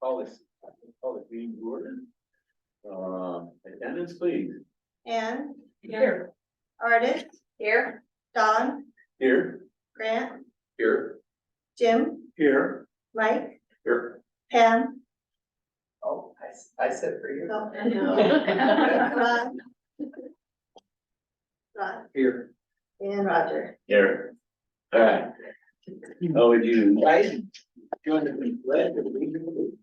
Call this meeting to order. Attendance, please. Ann, Here. Artist, Here. Don, Here. Grant, Here. Jim, Here. Mike, Here. Pam. Oh, I said for you. No. Rod, Here. and Roger. Here. All right. How would you guys join the pledge of allegiance?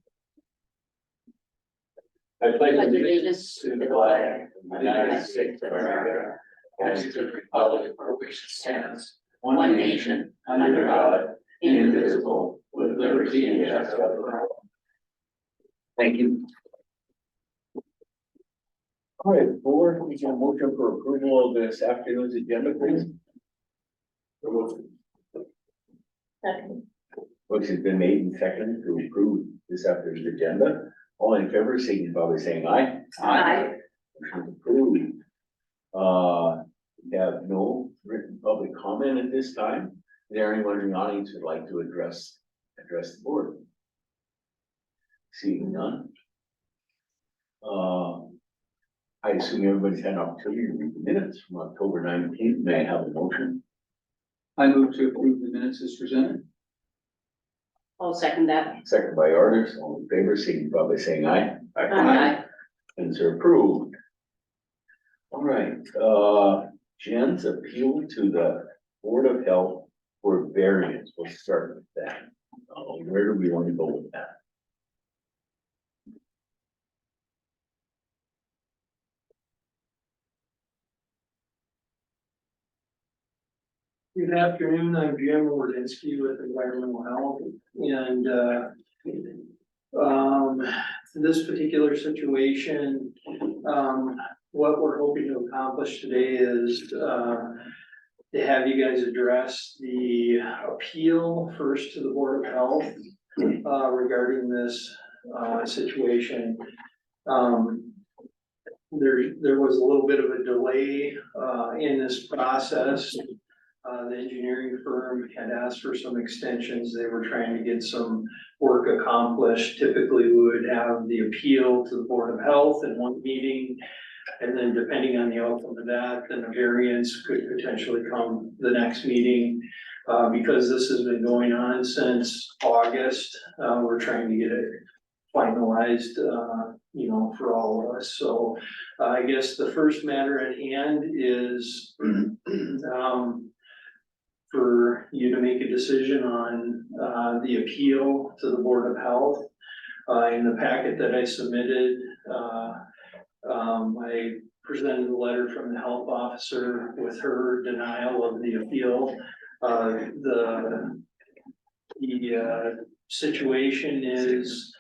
I pledge allegiance to the flag of the United States of America and to the republic for which it stands, one nation, under God, indivisible, with liberty and justice for all. Thank you. All right, board, we can motion for approval of this afternoon's agenda, please. Motion's been made and seconded to approve this afternoon's agenda. All in favor, signify by saying aye. Aye. Motion's approved. We have no written public comment at this time. Is there anyone in the audience who'd like to address the board? Seeing none. I assume everybody's had an opportunity to read the minutes from October 19th. May I have a motion? I move to approve the minutes as presented. I'll second that. Second by Artis, all in favor, signify by saying aye. Aye. Minutes are approved. All right, Jen's appeal to the Board of Health for variance. We'll start with that. Where do we want to go with that? Good afternoon, I'm Jim Wardinsky with Environmental Health, and this particular situation, what we're hoping to accomplish today is to have you guys address the appeal first to the Board of Health regarding this situation. There was a little bit of a delay in this process. The engineering firm had asked for some extensions. They were trying to get some work accomplished. Typically, we would have the appeal to the Board of Health in one meeting. And then depending on the outcome of that, then a variance could potentially come the next meeting. Because this has been going on since August, we're trying to get it finalized, for all of us. So I guess the first matter at hand is for you to make a decision on the appeal to the Board of Health. In the packet that I submitted, I presented a letter from the health officer with her denial of the appeal. The situation is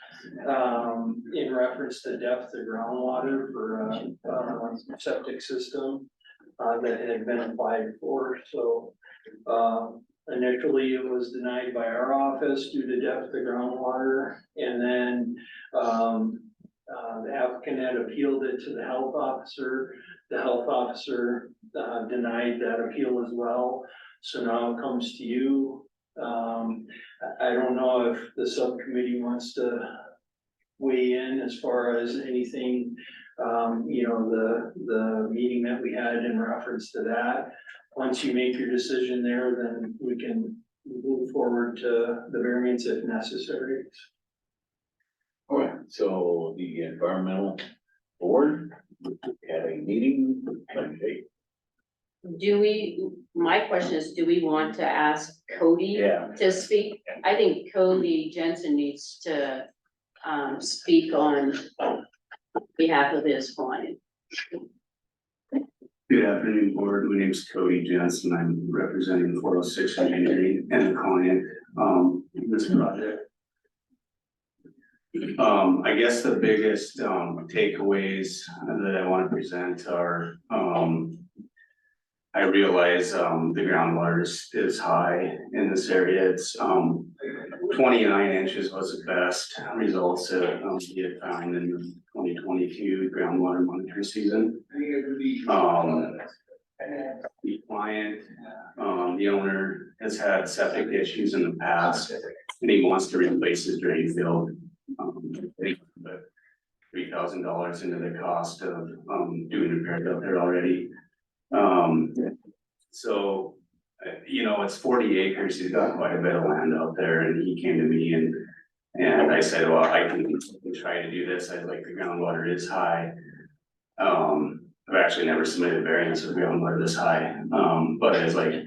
in reference to depth of groundwater for a septic system that had been applied for. So initially it was denied by our office due to depth of groundwater, and then the applicant had appealed it to the health officer. The health officer denied that appeal as well. So now it comes to you. I don't know if the subcommittee wants to weigh in as far as anything, the meeting that we had in reference to that. Once you make your decision there, then we can move forward to the variance if necessary. All right, so the environmental board had a meeting Monday. My question is, do we want to ask Cody to speak? I think Cody Jensen needs to speak on behalf of his client. Good afternoon, board. My name is Cody Jensen. I'm representing 406 Engineering and the client in this project. I guess the biggest takeaways that I want to present are I realize the groundwater is high in this area. It's 29 inches was the best results that we had found in the 2022 groundwater monitoring season. client, the owner has had septic issues in the past, and he wants to replace his drain field. They put $3,000 into the cost of, doing repairs out there already. So, you know, it's 40 acres, he's got quite a bit of land out there, and he came to me and I said, well, I can try to do this, I like the groundwater is high. I've actually never submitted variance of groundwater this high, but it's like,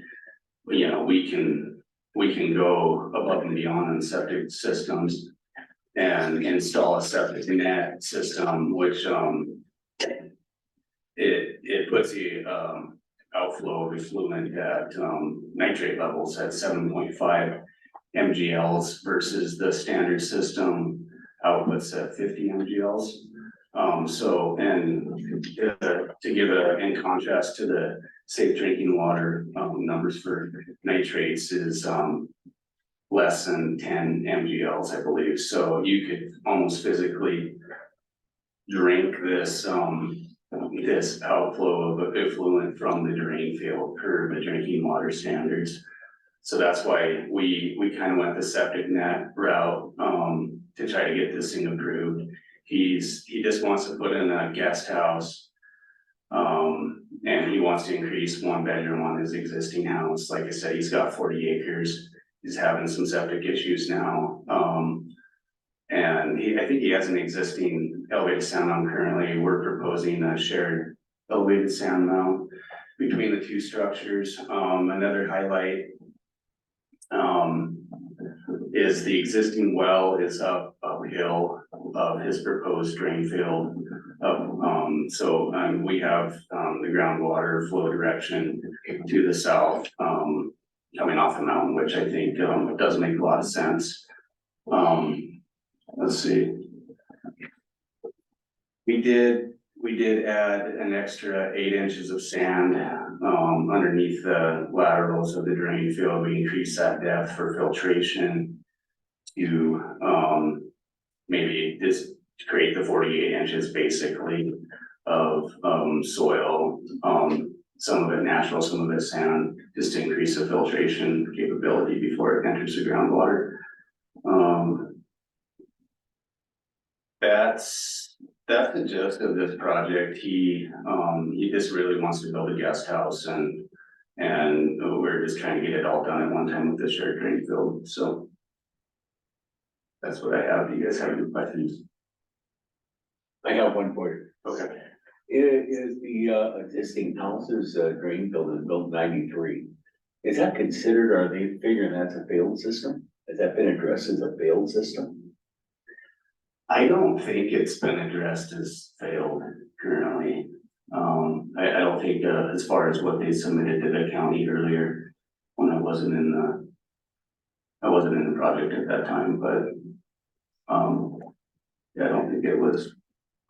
you know, we can go above and beyond on septic systems and install a septic net system, which, it puts the, outflow of effluent at, nitrate levels at 7.5 MGLs versus the standard system outputs at 50 MGLs. So, and to give in contrast to the safe drinking water, numbers for nitrates is, less than 10 MGLs, I believe. So you could almost physically drink this, this outflow of effluent from the drain field per the drinking water standards. So that's why we kind of went the septic net route, to try to get this thing approved. He just wants to put in a guest house. And he wants to increase 1 bedroom on his existing house. Like I said, he's got 40 acres. He's having some septic issues now. And I think he has an existing elevated sound mount currently. We're proposing a shared elevated sound mount between the two structures. Another highlight is the existing well is uphill of his proposed drain field. We have the groundwater flow direction to the south, coming off the mountain, which I think does make a lot of sense. Let's see. We did add an extra 8 inches of sand underneath the laterals of the drain field. We increased that depth for filtration to maybe just create the 48 inches basically of soil. Some of it natural, some of it sand, just to increase the filtration capability before it enters the groundwater. That's the gist of this project. He just really wants to build a guest house and we're just trying to get it all done at one time with the shared drain field. So that's what I have. Do you guys have any questions? I have one for you. Okay. Is the existing houses drain field is built 93? Is that considered, are they figuring that's a failed system? Has that been addressed as a failed system? I don't think it's been addressed as failed currently. I don't think, as far as what they submitted to the county earlier, when I wasn't in the project at that time, but, yeah, I don't think it was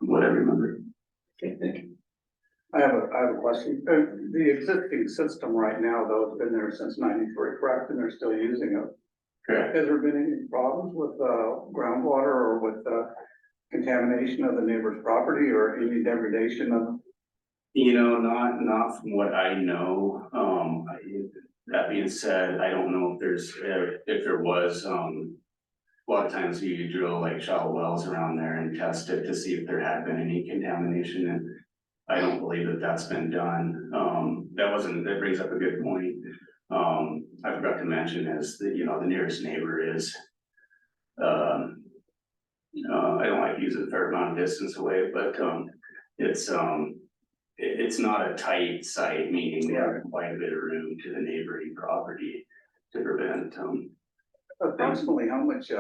what I remember. Okay, thank you. I have a question. The existing system right now, though, has been there since 93, correct? And they're still using it. Correct. Has there been any problems with groundwater or with contamination of the neighbor's property or any degradation of? You know, not from what I know. That being said, I don't know if there was, a lot of times you drill like shallow wells around there and test it to see if there had been any contamination, and I don't believe that that's been done. That brings up a good point. I forgot to mention is that, you know, the nearest neighbor is, I don't like using a fair amount of distance away, but, it's not a tight site, meaning there's quite a bit of room to the neighboring property to prevent, Approximately how much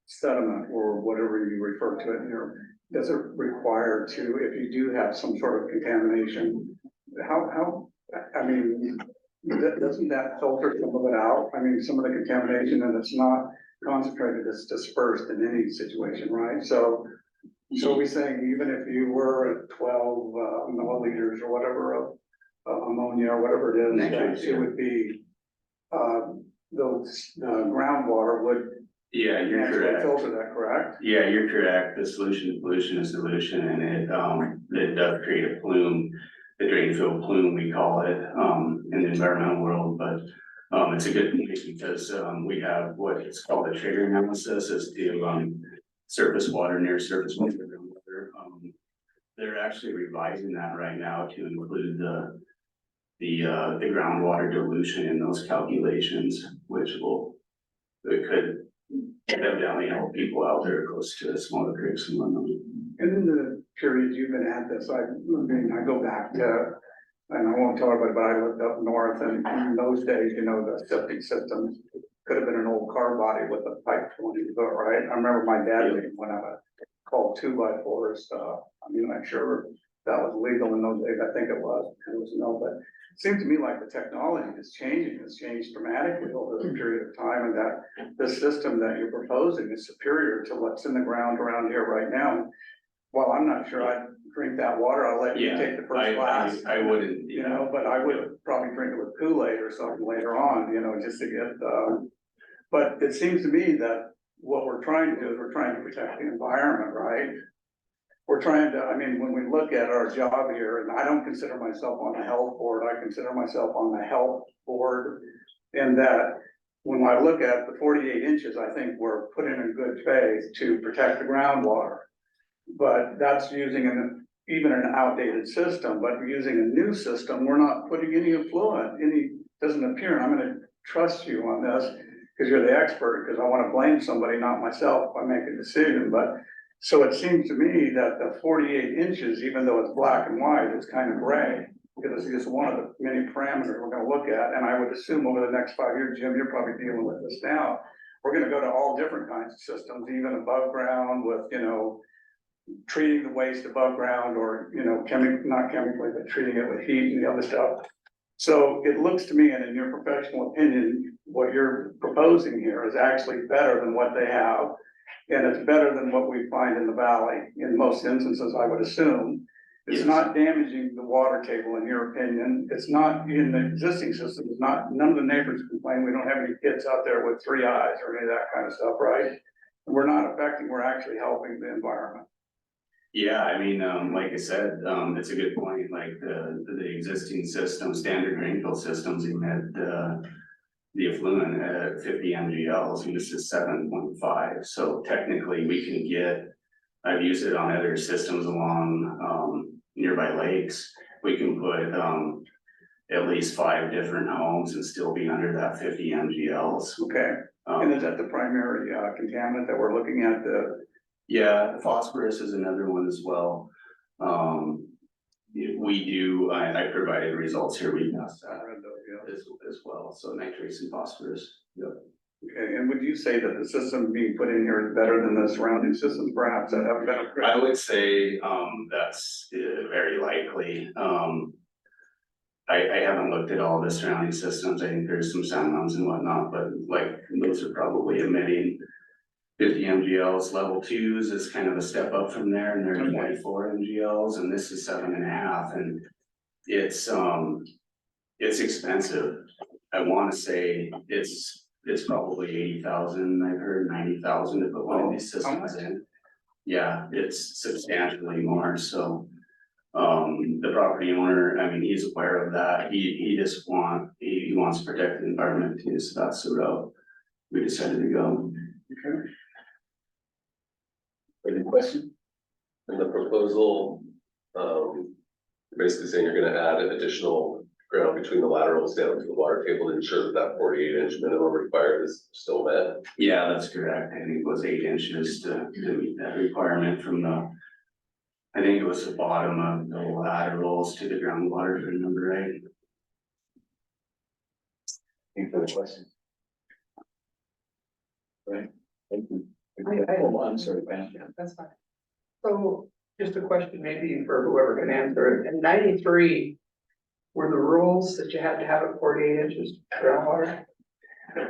sediment or whatever you refer to it here, does it require to, if you do have some sort of contamination, how, I mean, doesn't that filter some of it out? I mean, some of the contamination, and it's not concentrated, it's dispersed in any situation, right? So we're saying even if you were at 12 milliliters or whatever of ammonia or whatever it is, Nitrates, it would be the groundwater would yeah, you're naturally correct. filter that, correct? Yeah, you're correct. The pollution is dilution, and it does create a plume drain field plume, we call it, in the environmental world, but it's a good point because, we have what is called a trigger analysis as to, surface water, near surface water, groundwater. They're actually revising that right now to include the groundwater dilution in those calculations, which it could evidently help people out there close to smaller creeks and whatnot. And in the period you've been at this, I mean, I go back to, and I won't talk about it, but I lived up north, and in those days, you know, the septic systems could have been an old car body with a pipe 20 foot, right? I remember my dad when I called 2x4s, I mean, I'm sure that was legal in those days, I think it was, but it seems to me like the technology is changing, it's changed dramatically over the period of time, and that the system that you're proposing is superior to what's in the ground around here right now. Well, I'm not sure I'd drink that water, I'll let you Yeah, take the first glass. I wouldn't, You know, but I would probably drink it with Kool-Aid or something later on, you know, just to get, but it seems to me that what we're trying to do is we're trying to protect the environment, right? We're trying to, I mean, when we look at our job here, and I don't consider myself on the health board, I consider myself on the health board. And that when I look at the 48 inches, I think we're put in a good faith to protect the groundwater. But that's using even an outdated system, but using a new system, we're not putting any effluent, doesn't appear, and I'm gonna trust you on this, because you're the expert, because I wanna blame somebody, not myself, if I make a decision, but so it seems to me that the 48 inches, even though it's black and white, it's kind of gray, because it's just one of the many parameters we're gonna look at, and I would assume over the next 5 years, Jim, you're probably dealing with this now, we're gonna go to all different kinds of systems, even above ground with, you know, treating the waste above ground or, you know, not chemically, but treating it with heat and the other stuff. So it looks to me, and in your professional opinion, what you're proposing here is actually better than what they have. And it's better than what we find in the valley in most instances, I would assume. It's Yes. not damaging the water table, in your opinion. It's not in the existing system. It's not, none of the neighbors complain. We don't have any kids out there with 3 eyes or any of that kind of stuff, right? We're not affecting, we're actually helping the environment. Yeah, I mean, like I said, it's a good point, like the existing system, standard rainfill systems emit the effluent at 50 mgls, and this is 7.5, so technically we can get, I've used it on other systems along nearby lakes, we can put at least 5 different homes and still be under that 50 mgls. Okay, and is that the primary contaminant that we're looking at, Yeah, phosphorus is another one as well. We do, I provided results here, we passed that as well, so nitrates and phosphorus. Yep. Okay, and would you say that the system being put in here is better than the surrounding systems perhaps that have been upgraded? I would say, that's very likely. I haven't looked at all the surrounding systems, I think there's some sound runs and whatnot, but like, those are probably emitting 50 mgls. Level 2s is kind of a step up from there, and they're 24 mgls, and this is 7.5, and it's expensive. I want to say it's probably 80,000. I've heard 90,000 to put one of these systems in. Yeah, it's substantially more. So the property owner, I mean, he's aware of that. He wants to protect the environment too, so that's the route we decided to go. Okay. Any question? And the proposal, basically saying you're gonna add additional ground between the laterals down to the water table to ensure that that 48-inch minimum required is still met. Yeah, that's correct. I think it was 8 inches to meet that requirement from I think it was the bottom of the laterals to the groundwater, if I remember right. Any further questions? Right, thank you. I'm sorry, Ben. Yeah, that's fine. So just a question maybe for whoever can answer it. In 93, were the rules that you had to have it 48 inches groundwater?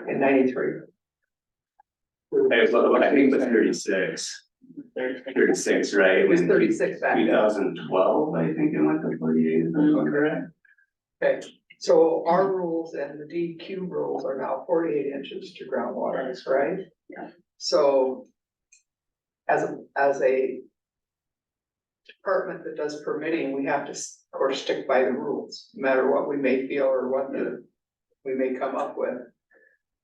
In 93? I think it was 36. 36, right? It was 36 back then. 2012, I think it went to 48, if I'm correct. Okay, so our rules and the DQ rules are now 48 inches to groundwater, right? Yeah. So as a department that does permitting, we have to course, stick by the rules, no matter what we may feel or what we may come up with.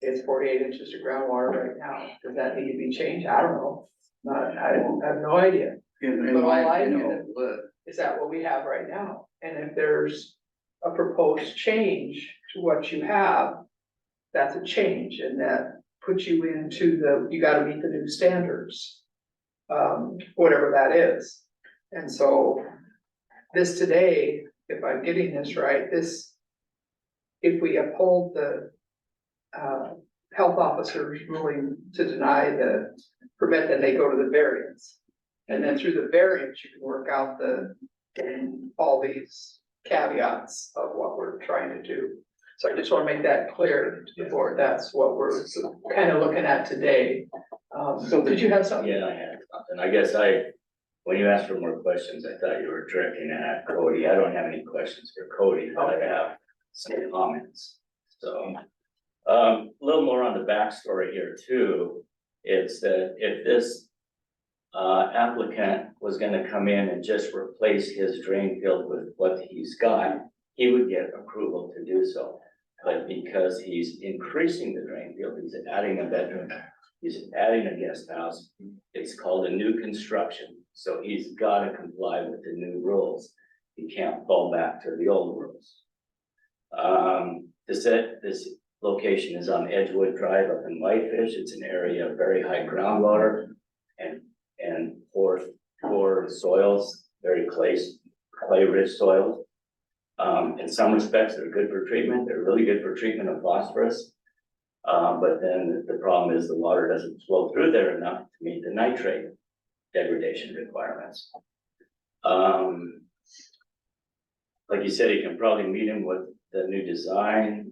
It's 48 inches of groundwater right now. Does that need to be changed? I don't know. I have no idea. In But my all I opinion, know it would. is that what we have right now? And if there's a proposed change to what you have, that's a change, and that puts you into you gotta meet the new standards. Whatever that is. And so this today, if I'm getting this right, if we uphold the health officer's ruling to deny the permit, then they go to the variance. And then through the variance, you can work out all these caveats of what we're trying to do. So I just want to make that clear to the board. That's what we're kind of looking at today. So did you have something? Yeah, I had something. I guess when you asked for more questions, I thought you were directing at Cody. I don't have any questions for Cody, but I have some comments. So, a little more on the backstory here too. It's that if this applicant was gonna come in and just replace his drain field with what he's got, he would get approval to do so. But because he's increasing the drain field, he's adding a bedroom, he's adding a guest house, it's called a new construction. So he's gotta comply with the new rules. He can't fall back to the old rules. This location is on Edgewood Drive up in Whitefish. It's an area of very high groundwater and poor soils, very clay-rich soils. In some respects, they're good for treatment. They're really good for treatment of phosphorus. But then the problem is the water doesn't flow through there enough to meet the nitrate degradation requirements. Like you said, you can probably meet him with the new design.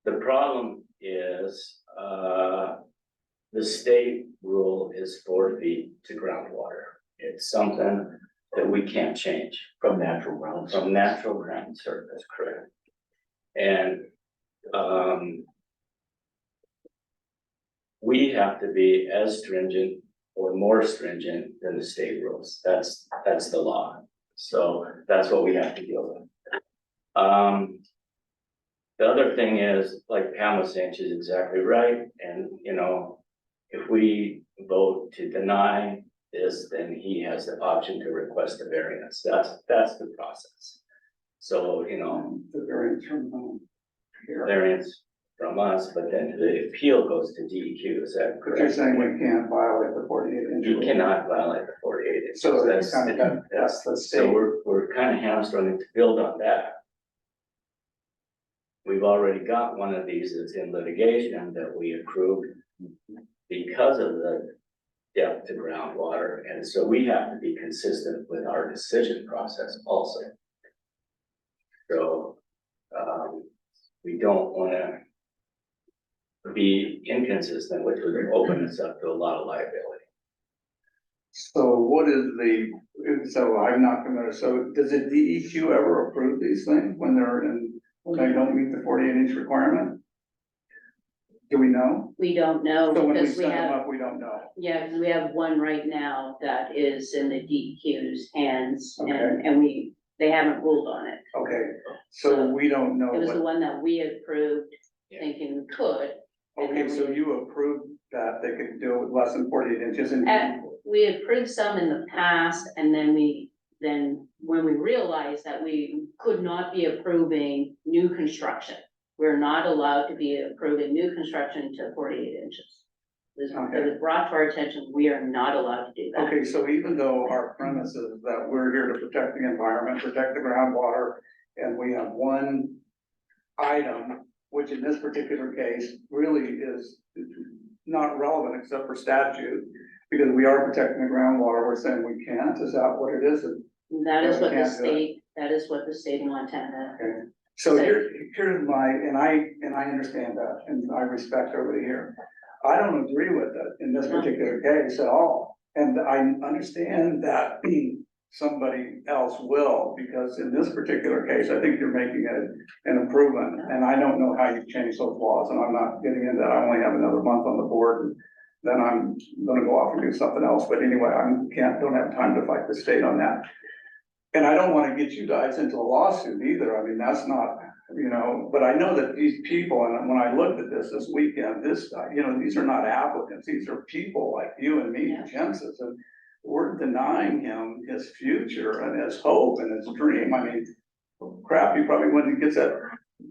The problem is, the state rule is 4 feet to groundwater. It's something that we can't change. From natural ground surface, correct. And, we have to be as stringent or more stringent than the state rules. That's the law. So that's what we have to deal with. The other thing is, like Pam was saying, she's exactly right. And, if we vote to deny this, then he has the option to request a variance. That's the process. So, The variance from here. variance from us, but then the appeal goes to DEQ, is that But you're correct? saying we can't violate the 48 inch. You rule. cannot violate the 48 inches. So That's that's kind of, that's the So state. we're kind of hamstrung to build on that. We've already got one of these that's in litigation that we approved because of the depth to groundwater, and so we have to be consistent with our decision process also. So, we don't want to be inconsistent, which would open us up to a lot of liability. So what is so I'm not familiar, so does the DEQ ever approve these things when they don't meet the 48 inch requirement? Do we know? We don't know So when we because we set them have, up, we don't know. yeah, because we have one right now that is in the DEQ's hands Okay. and they haven't ruled on it. Okay, so we don't know It was the what, one that we approved Yeah. thinking we could. and okay, then so we- you approved that they could do it with less than 48 inches and. We approved some in the past and then when we realized that we could not be approving new construction. We're not allowed to be approving new construction to 48 inches. It was brought to our attention, we are not allowed to do that. Okay, so even though our premise is that we're here to protect the environment, protect the groundwater, and we have one item, which in this particular case really is not relevant except for statute, because we are protecting the groundwater, we're saying we can't, is that what it is? That is Yeah, we what the can't do it. state, that is what the state of Montana. Okay, so here's my, and I understand that, and I respect everybody here. I don't agree with it in this particular case at all, and I understand that somebody else will, because in this particular case, I think you're making an improvement, and I don't know how you change those laws, and I'm not getting into that, I only have another month on the board, and then I'm gonna go off and do something else, but anyway, don't have time to fight the state on that. And I don't wanna get you guys into a lawsuit either, I mean, that's not, you know, but I know that these people, and when I looked at this weekend, you know, these are not applicants, these are people like you and me, Yeah. Jensen's, and we're denying him his future and his hope and his dream, I mean, crap, he probably, when he gets that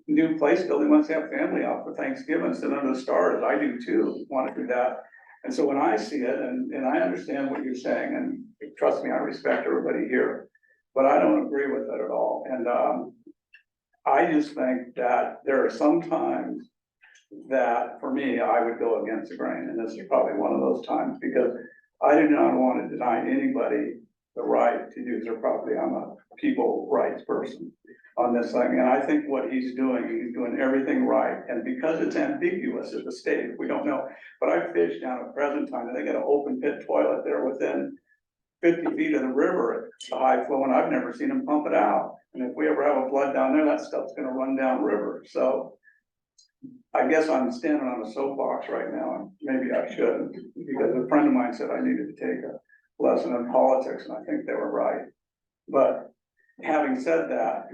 new place built, he wants to have family out for Thanksgiving, sit under the stars, I do too, wanna do that. And so when I see it, and I understand what you're saying, and trust me, I respect everybody here, but I don't agree with it at all, and, I just think that there are some times that, for me, I would go against the grain, and this is probably one of those times, because I do not want to deny anybody the right to use their property. I'm a people rights person on this thing, and I think what he's doing everything right, and because it's ambiguous at the state, we don't know. But I fished down at present time, and they got an open pit toilet there within 50 feet of the river at the high flow, and I've never seen them pump it out. And if we ever have a flood down there, that stuff's gonna run down river, so. I guess I'm standing on a soapbox right now, and maybe I shouldn't, because a friend of mine said I needed to take a lesson in politics, and I think they were right. But having said that,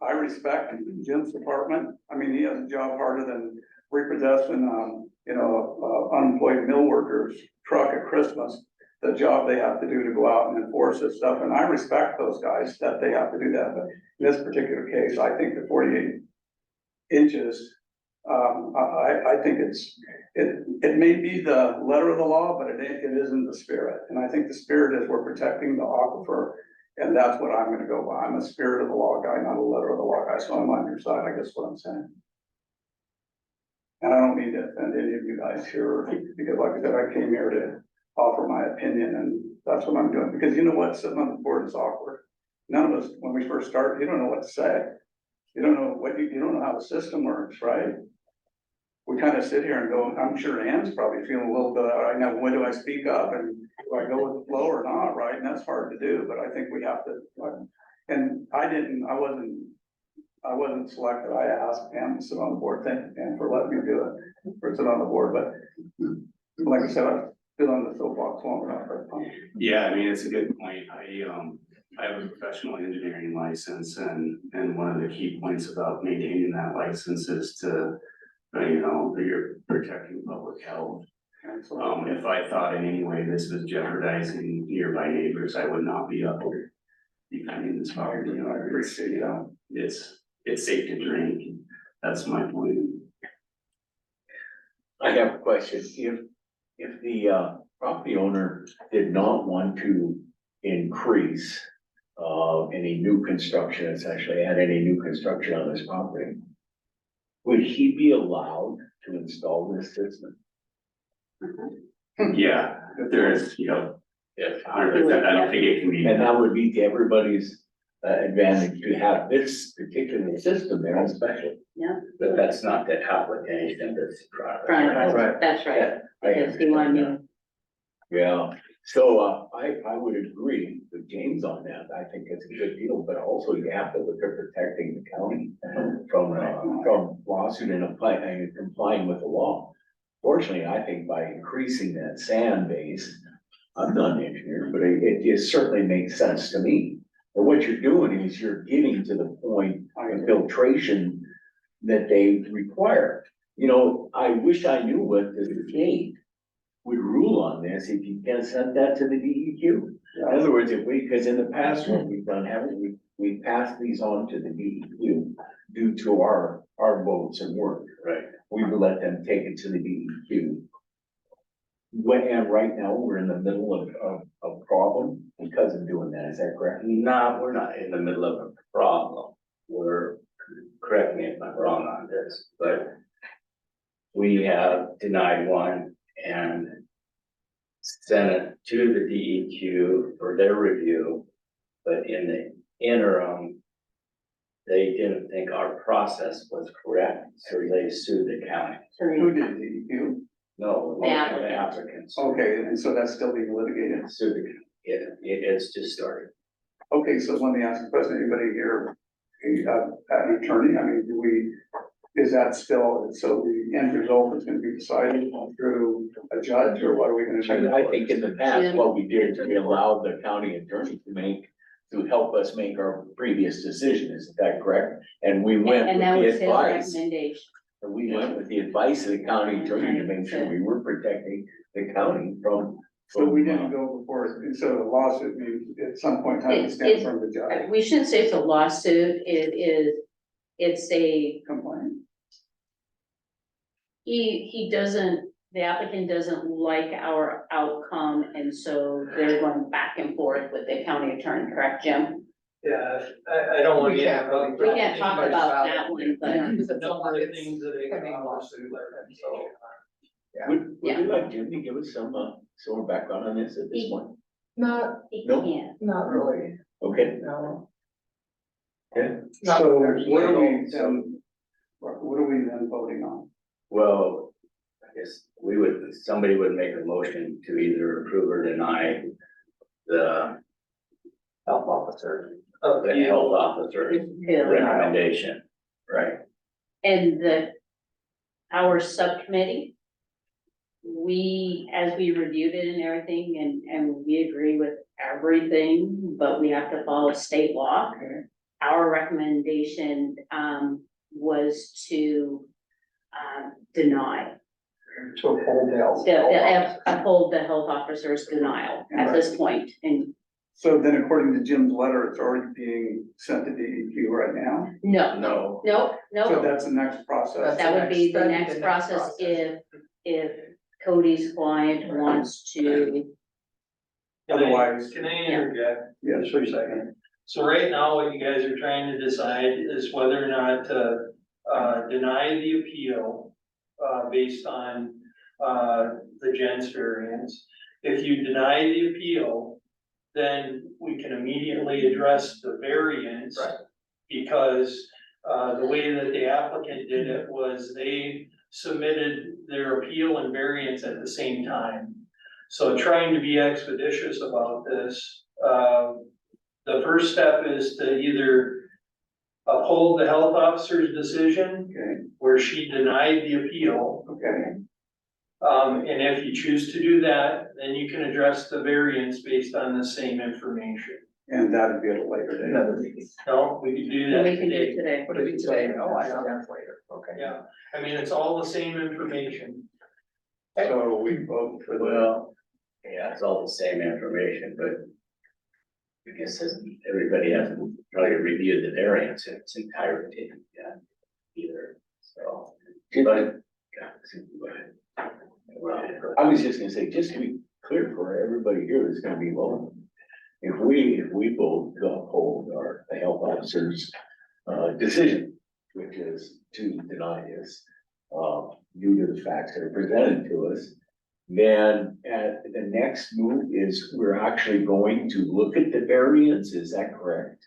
I respect Jim's department, I mean, he has a job harder than repossessing, unemployed mill workers' truck at Christmas. The job they have to do to go out and enforce this stuff, and I respect those guys that they have to do that, but in this particular case, I think the 48 inches, I think it may be the letter of the law, but it isn't the spirit, and I think the spirit is we're protecting the aquifer, and that's what I'm gonna go by. I'm a spirit of the law guy, not a letter of the law guy, so I'm on your side, I guess what I'm saying. And I don't mean to offend any of you guys here, because like I said, I came here to offer my opinion, and that's what I'm doing, because you know what, sitting on the board is awkward. None of us, when we first start, you don't know what to say. You don't know how the system works, right? We kind of sit here and go, I'm sure Ann's probably feeling a little bit, I know, when do I speak up, and do I go with the flow or not, right? And that's hard to do, but I think we have to, and I wasn't selected, I asked Pam to sit on the board, thank you, Pam, for letting me do it, for sit on the board, but like I said, I've been on the soapbox long enough. Yeah, I mean, it's a good point. I have a professional engineering license, and one of the key points about maintaining that license is to, you're protecting public health. If I thought in any way this was jeopardizing nearby neighbors, I would not be up here defending this property. I appreciate that. It's safe to drink. That's my point. I have a question. If the property owner did not want to increase any new construction, essentially add any new construction on this property, would he be allowed to install this system? Yeah, there is, 100%. I don't think it can be. And that would be to everybody's advantage to have this particular system there, especially. Yeah. But that's not the application that's. Right, that's right, because he wanted me. Yeah, so I would agree with James on that. I think it's a good deal, but also you have to look at protecting the county from lawsuit and complying with the law. Fortunately, I think by increasing that sand base, I'm not an engineer, but it certainly makes sense to me. But what you're doing is you're getting to the point of filtration that they require. I wish I knew what the state would rule on this, if you can send that to the DEQ. In other words, because in the past, what we've done, haven't we, we passed these on to the DEQ due to our votes and work. Right. We would let them take it to the DEQ. And right now, we're in the middle of a problem because of doing that, is that correct? No, we're not in the middle of a problem. Correct me if I'm wrong on this, but we have denied one and sent it to the DEQ for their review. But in the interim, they didn't think our process was correct, so they sued the county. Who did DEQ? No, The the applicant. applicants. Okay, and so that's still being litigated. Sued the county. It's just started. Okay, so let me ask the question, anybody here, an attorney, I mean, is that still, so the end result is gonna be decided through a judge, or what are we gonna do? I think in the past, what we did is we allowed the county attorney to make to help us make our previous decision, isn't that correct? And we went And with that the was his advice, recommendation. and we went with the advice of the county attorney to make sure we were protecting the county from. So we didn't go before, instead of a lawsuit, means at some point in time, we stand from the judge. We shouldn't say it's a lawsuit, it's a, Complaint. he doesn't, the applicant doesn't like our outcome, and so they're going back and forth with the county attorney, correct, Jim? Yeah, I don't want We to. can't really We can't talk about that one, but Yeah, 'cause it's Number all- of it's things that they pending can lawsuit, so. Yeah. Would Yeah. you like Jim to give us some more background on this at this point? Not, he No. can't. not really, Okay, no. okay, Not So there's what are we legal, so- then, what are we then voting on? Well, I guess somebody would make a motion to either approve or deny the Health officer. health officer's Yeah. recommendation, right? And our subcommittee, as we reviewed it and everything, and we agree with everything, but we have to follow state law. Okay. Our recommendation, was to, deny, To uphold the health. uphold the health officer's denial at this point. And So then according to Jim's letter, it's already being sent to DEQ right now? no, No, So that's the next process. that would be the That'd next process if Cody's client wants to. Otherwise, Can I interject? yes, Just for a second. So right now, what you guys are trying to decide is whether or not to, deny the appeal, based on, the gents variance. If you deny the appeal, then we can immediately address the variance. Right. Because, the way that the applicant did it was they submitted their appeal and variance at the same time. So trying to be expeditious about this, the first step is to either uphold the health officer's decision okay, where she denied the appeal. okay. And if you choose to do that, then you can address the variance based on the same information. And that'd be at a later date. Another meeting. No, we can do that We can do it today. today. Would it be today? Oh, I know that's later, okay. Yeah, I mean, it's all the same information. So we vote for the, well, yeah, it's all the same information, but I guess everybody hasn't probably reviewed the variance in its entirety yet either, so. But, yeah, go ahead. Well, I was just gonna say, just to be clear for everybody here that's gonna be voting. If we vote to uphold the health officer's, decision, which is to deny this, due to the facts that are presented to us, then the next move is we're actually going to look at the variance, is that correct?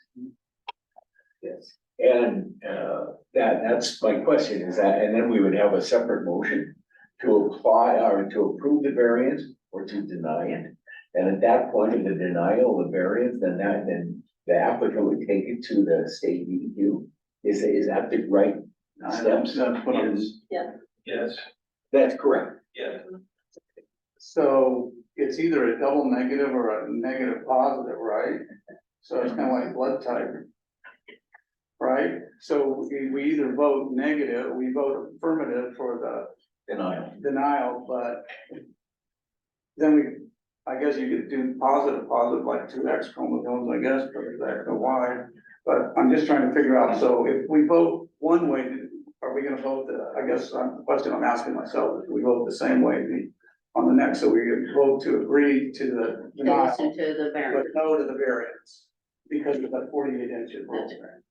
Yes. And, that's my question, is that, and then we would have a separate motion to apply or to approve the variance or to deny it. And at that point of the denial of the variance, then the applicant would take it to the state DEQ. Is that the right steps? that's what I'm, Yes, That's correct. yes. so it's either a double negative or a negative positive, right? So it's kind of like blood type. Right? So we either vote negative, we vote affirmative for the Denial. denial, but then I guess you could do positive, like two X chromosomes, I guess, but there's X and Y. But I'm just trying to figure out, so if we vote one way, are we gonna vote I guess the question I'm asking myself is, we vote the same way on the next, so we vote to agree to the To denial, listen to the but variance. no to the variance, because of that 48 inches rule. That's correct.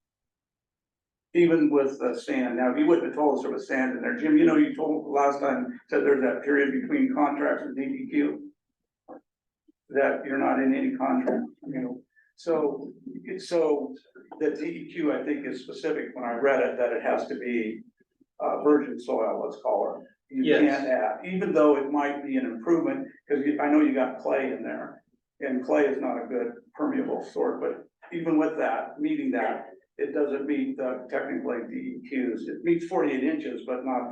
Even with the sand, now, if you wouldn't have told us there was sand in there, Jim, you told last time, said there's that period between contracts and DEQ. That you're not in any contract, so the DEQ, I think, is specific when I read it, that it has to be. Virgin soil, let's call it. You Yes. can't add, even though it might be an improvement, because I know you got clay in there. And clay is not a good permeable sort, but even with that, meeting that, it doesn't meet the technically DEQs, it meets 48 inches, but not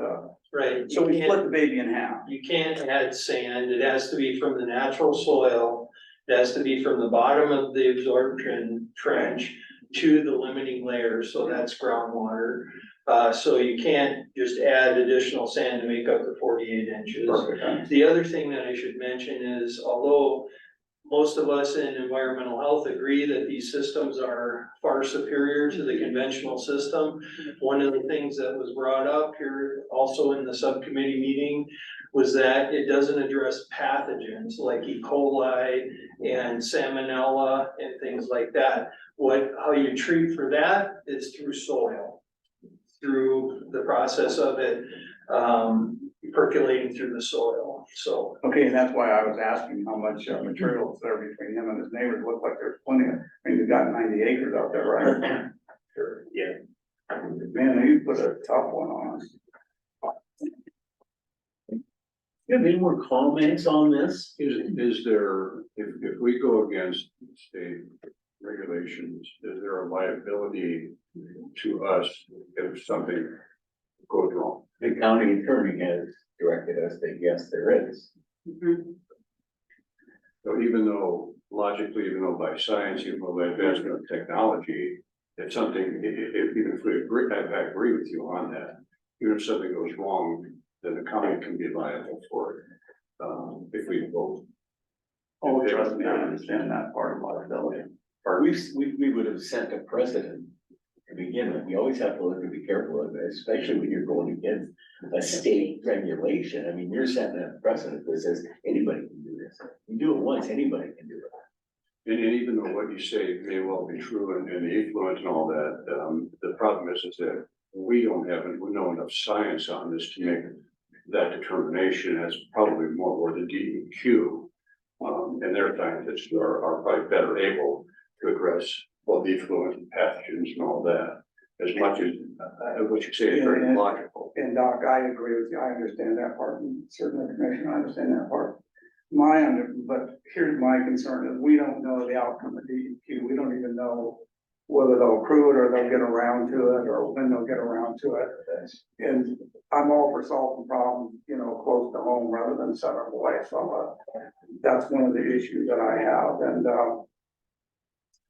Right. so You we can't- split the baby in half. You can't add sand, it has to be from the natural soil, it has to be from the bottom of the absorption trench to the limiting layer, so that's groundwater. So you can't just add additional sand to make up the 48 inches. Perfect. The other thing that I should mention is, although most of us in environmental health agree that these systems are far superior to the conventional system, one of the things that was brought up here also in the subcommittee meeting was that it doesn't address pathogens like E. coli and salmonella and things like that. How you treat for that is through soil, through the process of it percolating through the soil, so. Okay, and that's why I was asking how much material is there between him and his neighbors. Look like there's plenty of, I mean, you've got 90 acres out there, right? Sure. Yeah. Man, you put a tough one on us. You have any more comments on this? Is there, if we go against state regulations, is there a liability to us if something goes wrong? The county attorney has directed us that yes, there is. So even though logically, even though by science, even though by advancement of technology, it's something, even if we agree, I agree with you on that. Even if something goes wrong, then the county can be liable for it, if we vote. Oh, trust me, I understand that part of liability. We would have set a precedent to begin with. You always have to look and be careful of it, especially when you're going against a state regulation. I mean, you're setting a precedent that says anybody can do this. You do it once, anybody can do it. And even though what you say may well be true and the influence and all that, the problem is that we don't know enough science on this to make that determination. As probably more where the DEQ and their scientists are probably better able to address well the effluent and pathogens and all that. As much as what you say is very logical. And Doc, I agree with you. I understand that part, and certainly the commission, I understand that part. But here's my concern is we don't know the outcome of DEQ. We don't even know whether they'll approve it or they'll get around to it or when they'll get around to it. And I'm all for solving problems, close to home rather than 7 away. So that's one of the issues that I have. And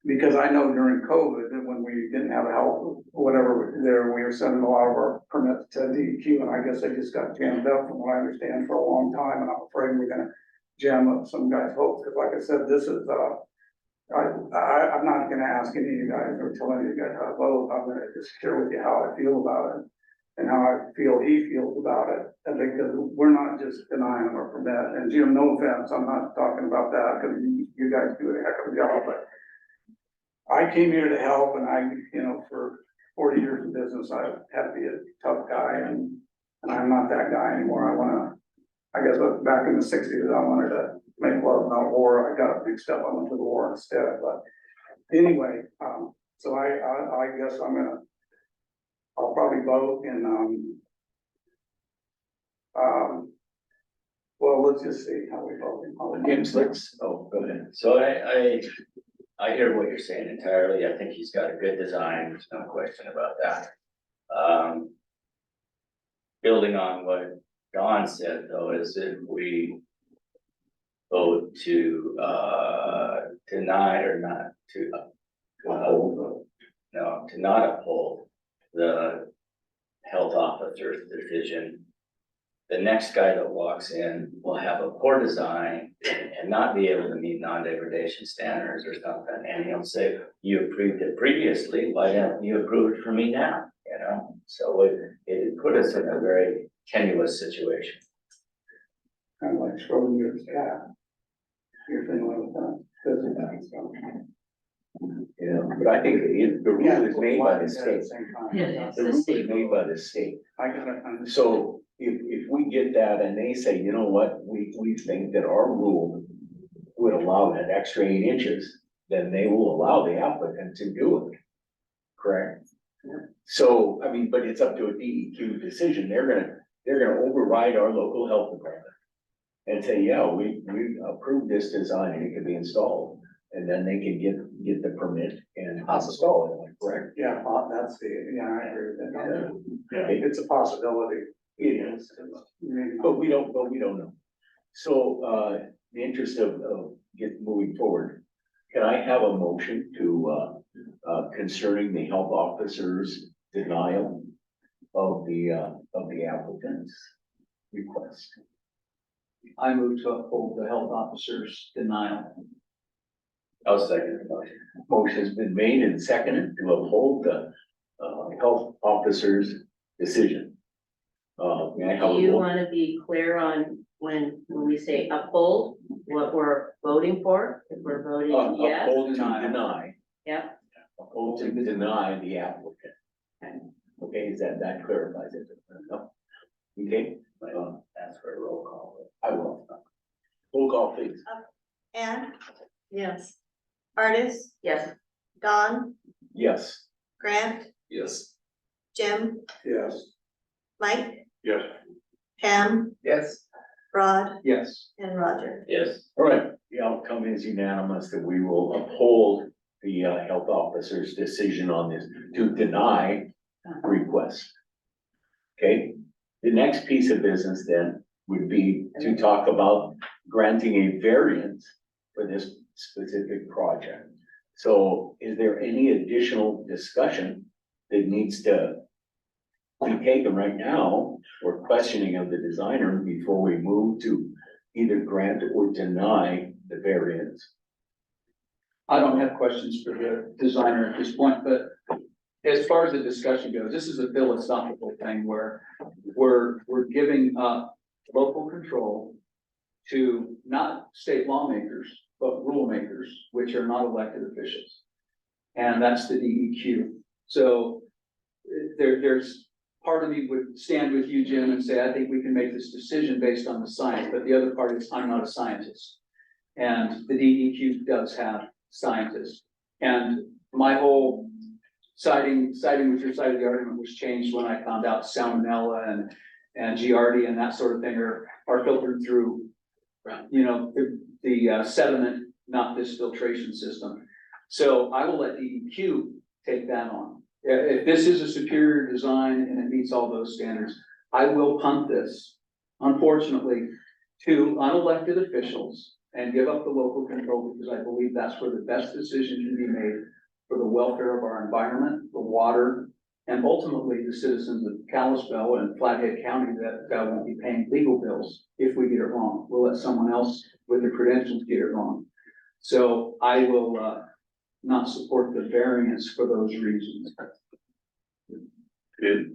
because I know during COVID that when we didn't have a health, whatever there, we were sending a lot of our permits to DEQ, and I guess they just got jammed up from what I understand for a long time, and I'm afraid we're gonna jam up some guys' hopes, because like I said, this is, I'm not gonna ask any of you guys or tell any of you guys how to vote. I'm gonna just share with you how I feel about it and how I feel he feels about it. And because we're not just denying them a permit, and Jim, no offense, I'm not talking about that, because you guys do a heck of a job, but I came here to help, and for 40 years in business, I've had to be a tough guy, and I'm not that guy anymore. I guess back in the 60s, I wanted to make love, not war. I got mixed up, I went to the war instead, but anyway, so I guess I'll probably vote in, well, let's just see how we vote. James, go ahead. So I hear what you're saying entirely. I think he's got a good design. There's no question about that. Building on what Don said though, is if we vote to deny or not to uphold, no, to not uphold the health officer's decision, the next guy that walks in will have a poor design and not be able to meet non-degradation standards or something, and he'll say, you approved it previously, why don't you approve it for me now, So it put us in a very tenuous situation. Kind of like Schrodinger's cat. You're thinking like that. Yeah, but I think the rule is made by the state. Yeah, The rule is made by the state. I gotta understand. So if we get that and they say, you know what, we think that our rule would allow that extra 8 inches, then they will allow the applicant to do it. Correct? So, I mean, but it's up to a DEQ decision. They're gonna override our local health department and say, yeah, we approved this design and it can be installed. And then they can get the permit and install it, correct? Yeah, that's I agree with that. Yeah, it's a possibility. It is, but we don't know. So, the interest of moving forward, can I have a motion to concerning the health officer's denial of the applicant's request. I move to uphold the health officer's denial. I'll second the motion. Motion's been made and seconded to uphold the health officer's decision. May I have Do a you vote? wanna be clear on when we say uphold, what we're voting for? If we're voting yes, Uphold to deny. yep, Uphold to deny the applicant. Okay, is that clarifies it? No? Okay, That's for a roll call. I will. Roll call, please. Ann, yes. Artis, Yes, Don, Yes. Grant, Yes. Jim, Yes. Mike, Yes. Pam, Yes, Rod, Yes. and Roger. Yes. All right, the outcome is unanimous that we will uphold the health officer's decision on this to deny request. Okay, the next piece of business then would be to talk about granting a variance for this specific project. So is there any additional discussion that needs to be taken right now or questioning of the designer before we move to either grant or deny the variance? I don't have questions for the designer at this point, but as far as the discussion goes, this is a philosophical thing where we're giving up local control to not state lawmakers, but rule makers, which are not elected officials. And that's the DEQ. So there's part of me would stand with you, Jim, and say, I think we can make this decision based on the science, but the other part is I'm not a scientist. And the DEQ does have scientists. And my whole siding with your side of the argument was changed when I found out salmonella and Giardia and that sort of thing are filtered through, you know, the sediment, not this filtration system. So I will let DEQ take that on. If this is a superior design and it meets all those standards, I will punt this, unfortunately, to unelected officials and give up the local control because I believe that's where the best decision can be made for the welfare of our environment, the water, and ultimately the citizens of Kalispell and Flathead County that won't be paying legal bills if we get it wrong. We'll let someone else with the credentials get it wrong. So I will not support the variance for those reasons. If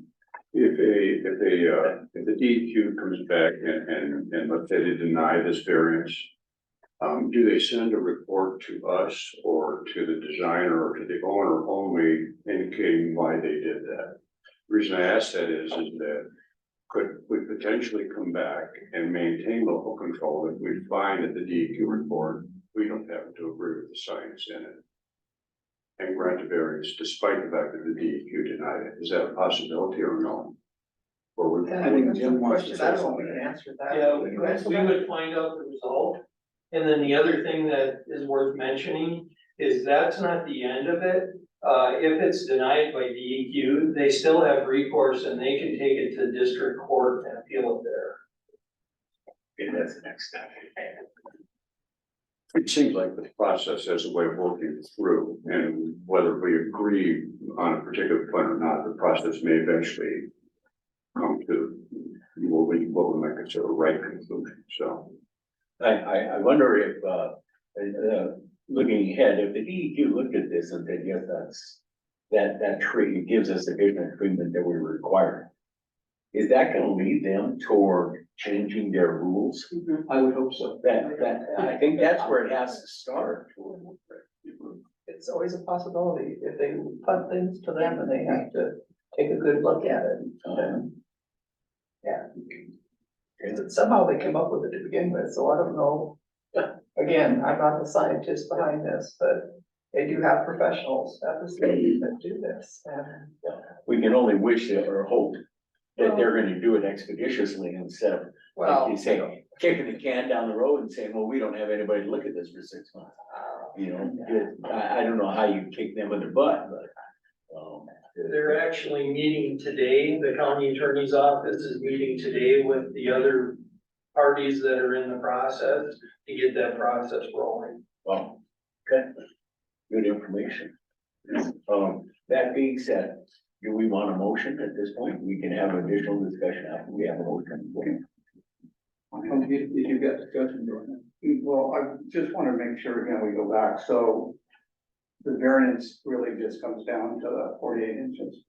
the DEQ comes back and let's say they deny this variance, do they send a report to us or to the designer or to the owner only indicating why they did that? The reason I ask that is that could we potentially come back and maintain local control if we find that the DEQ report, we don't happen to agree with the science in it and grant a variance despite the fact that the DEQ denied it? Is that a possibility or no? Or we, I think Jim wants to say something. I don't know if we can answer that. Yeah, Will we you answer that? would find out the result. And then the other thing that is worth mentioning is that's not the end of it. If it's denied by DEQ, they still have recourse and they can take it to district court and appeal it there. Okay, that's the next step. it seems like the process has a way of working through, and whether we agree on a particular point or not, the process may eventually come to what we might consider a right conclusion, so. I wonder if, looking ahead, if the DEQ looked at this and said, yes, that tree gives us the different treatment that we require. Is that gonna lead them toward changing their rules? I would hope so. I think that's where it has to start. It's always a possibility if they punt things to them and they have to take a good look at it. Then, yeah. And somehow they came up with it to begin with, so I don't know. Again, I'm not the scientist behind this, but they do have professionals at the state that do this. And We can only wish or hope that they're gonna do it expeditiously instead of, like well, you say, kicking the can down the road and saying, well, we don't have anybody to look at this for 6 months. You know, I don't know how you kick them in the butt, but, They're actually meeting today, the county attorney's office is meeting today with the other parties that are in the process to get that process rolling. well, okay, good information. That being said, do we want a motion at this point? We can have additional discussion after we have a motion. If you've got discussion going. Well, I just want to make sure, again, we go back, so the variance really just comes down to the 48 inches.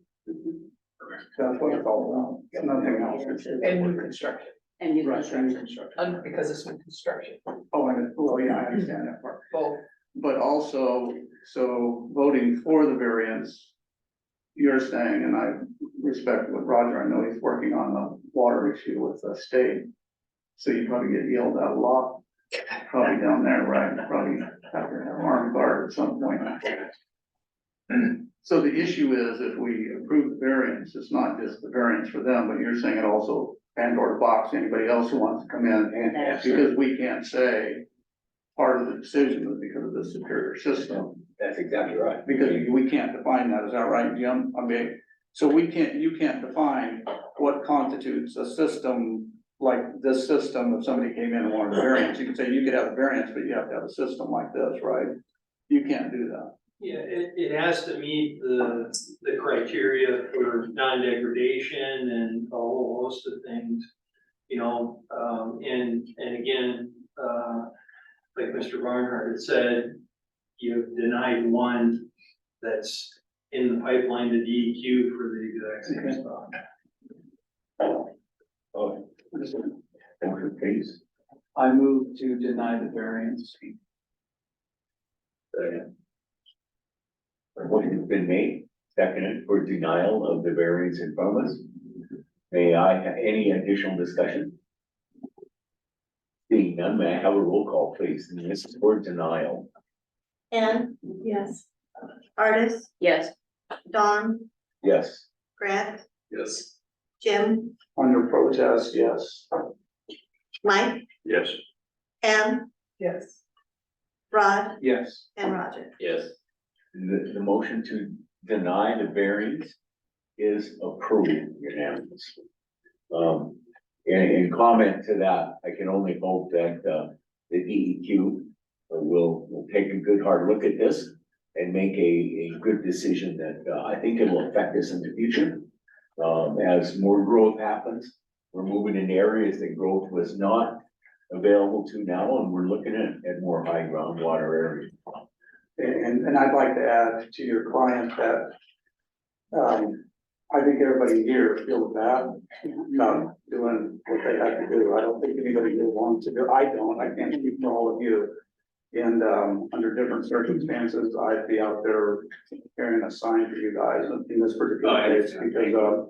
That's what it's all about, nothing else. And new construction, And new Right, construction. construction. because it's new construction, Oh, well, yeah, I understand that part. both. But also, so voting for the variance, you're saying, and I respect what Roger, I know he's working on the water issue with the state. So you probably get yelled at a lot, probably down there, right? Probably have your armed guard at some point. So the issue is if we approve the variance, it's not just the variance for them, but you're saying it also Pandora's box, anybody else who wants to come in and, That's because we can't say part of the decision is because of the superior system. That's exactly right. Because we can't define that, is that right, Jim? I mean, so you can't define what constitutes a system like this system. If somebody came in and wanted a variance, you could say you could have a variance, but you have to have a system like this, right? You can't do that. Yeah, it has to meet the criteria for non-degradation and a whole host of things. You know, and again, like Mr. Barnhart had said, you've denied one that's in the pipeline to DEQ for the exact same spot. Oh, motion, please. I move to deny the variance. Motion's been made, seconded for denial of the variance in front of us. May I have any additional discussion? Seeing none, may I have a roll call, please? And this is for denial. Anne, Yes. Artis, Yes. Dawn, Yes. Grant, Yes. Jim, Under protest, yes. Mike, Yes. Pam, Yes. Yes. Rod, and Roger. Yes. The motion to deny the variance is approved unanimously. In comment to that, I can only hope that, the DEQ will take a good hard look at this and make a good decision that, I think it will affect us in the future. As more growth happens, we're moving in areas that growth was not available to now, and we're looking at more high groundwater areas. And I'd like to add to your client that, I think everybody here feels bad about doing what they have to do. I don't think anybody here wants to do, I don't, I can't speak for all of you. And, under different circumstances, I'd be out there carrying a sign for you guys in this particular case, because,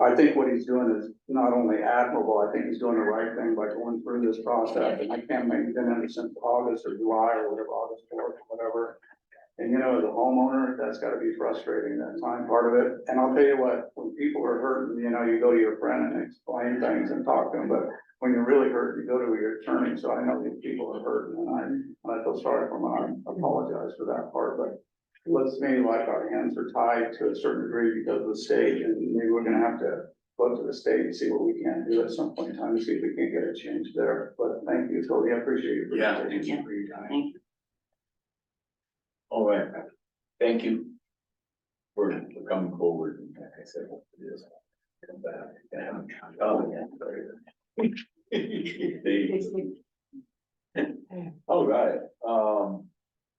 I think what he's doing is not only admirable, I think he's doing the right thing by going through this process. And I can't make it in since August or July or whatever, August 4th, whatever. And you know, as a homeowner, that's gotta be frustrating, that time part of it. And I'll tell you what, when people are hurting, you know, you go to your friend and explain things and talk to them, but when you're really hurt, you go to your attorney. So I know these people are hurting, and I feel sorry for them, and I apologize for that part, but it looks to me like our hands are tied to a certain degree because of the state, and maybe we're gonna have to go to the state and see what we can do at some point in time to see if we can't get a change there. But thank you, Toby, I appreciate your Yeah, you. presentation for your time. Thank you. All right, thank you for coming forward, and like I said, hope it is. Come back. Oh, yeah. All right,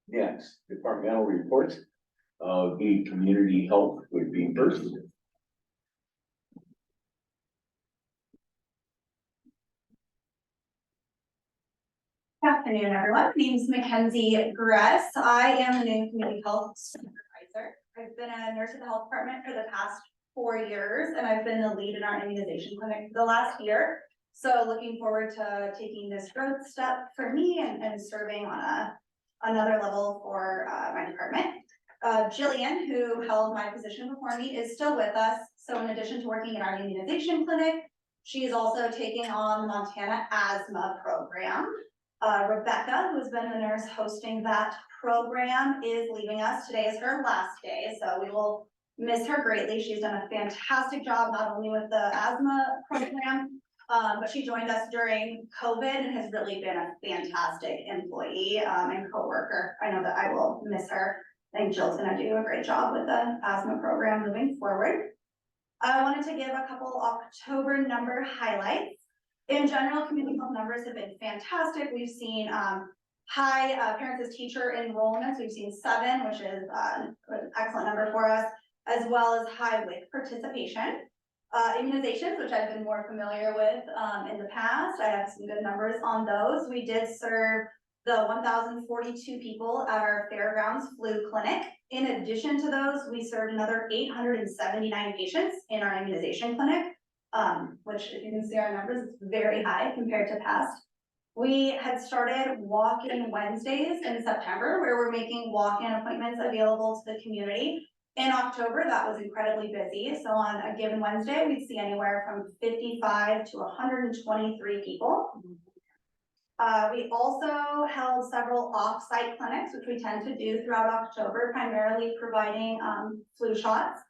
next, departmental reports, the community health would be first. Good afternoon, everyone. My name is Mackenzie Gress. I am the new community health supervisor. I've been a nurse at the health department for the past 4 years, and I've been the lead in our immunization clinic for the last year. So looking forward to taking this growth step for me and serving on another level for my department. Jillian, who held my position before me, is still with us. So in addition to working in our immunization clinic, she is also taking on the Montana asthma program. Rebecca, who's been the nurse hosting that program, is leaving us. Today is her last day, so we will miss her greatly. She's done a fantastic job, not only with the asthma program, but she joined us during COVID and has really been a fantastic employee and coworker. I know that I will miss her. I think Jill's gonna do a great job with the asthma program moving forward. I wanted to give a couple October number highlights. In general, community health numbers have been fantastic. We've seen high parents as teacher enrollments. We've seen 7, which is an excellent number for us, as well as high WIC participation. Immunizations, which I've been more familiar with in the past. I have some good numbers on those. We did serve the 1,042 people at our Fairgrounds flu clinic. In addition to those, we served another 879 patients in our immunization clinic, which if you can see our numbers, it's very high compared to past. We had started walk-in Wednesdays in September, where we're making walk-in appointments available to the community. In October, that was incredibly busy. So on a given Wednesday, we'd see anywhere from 55 to 123 people. We also held several off-site clinics, which we tend to do throughout October, primarily providing flu shots.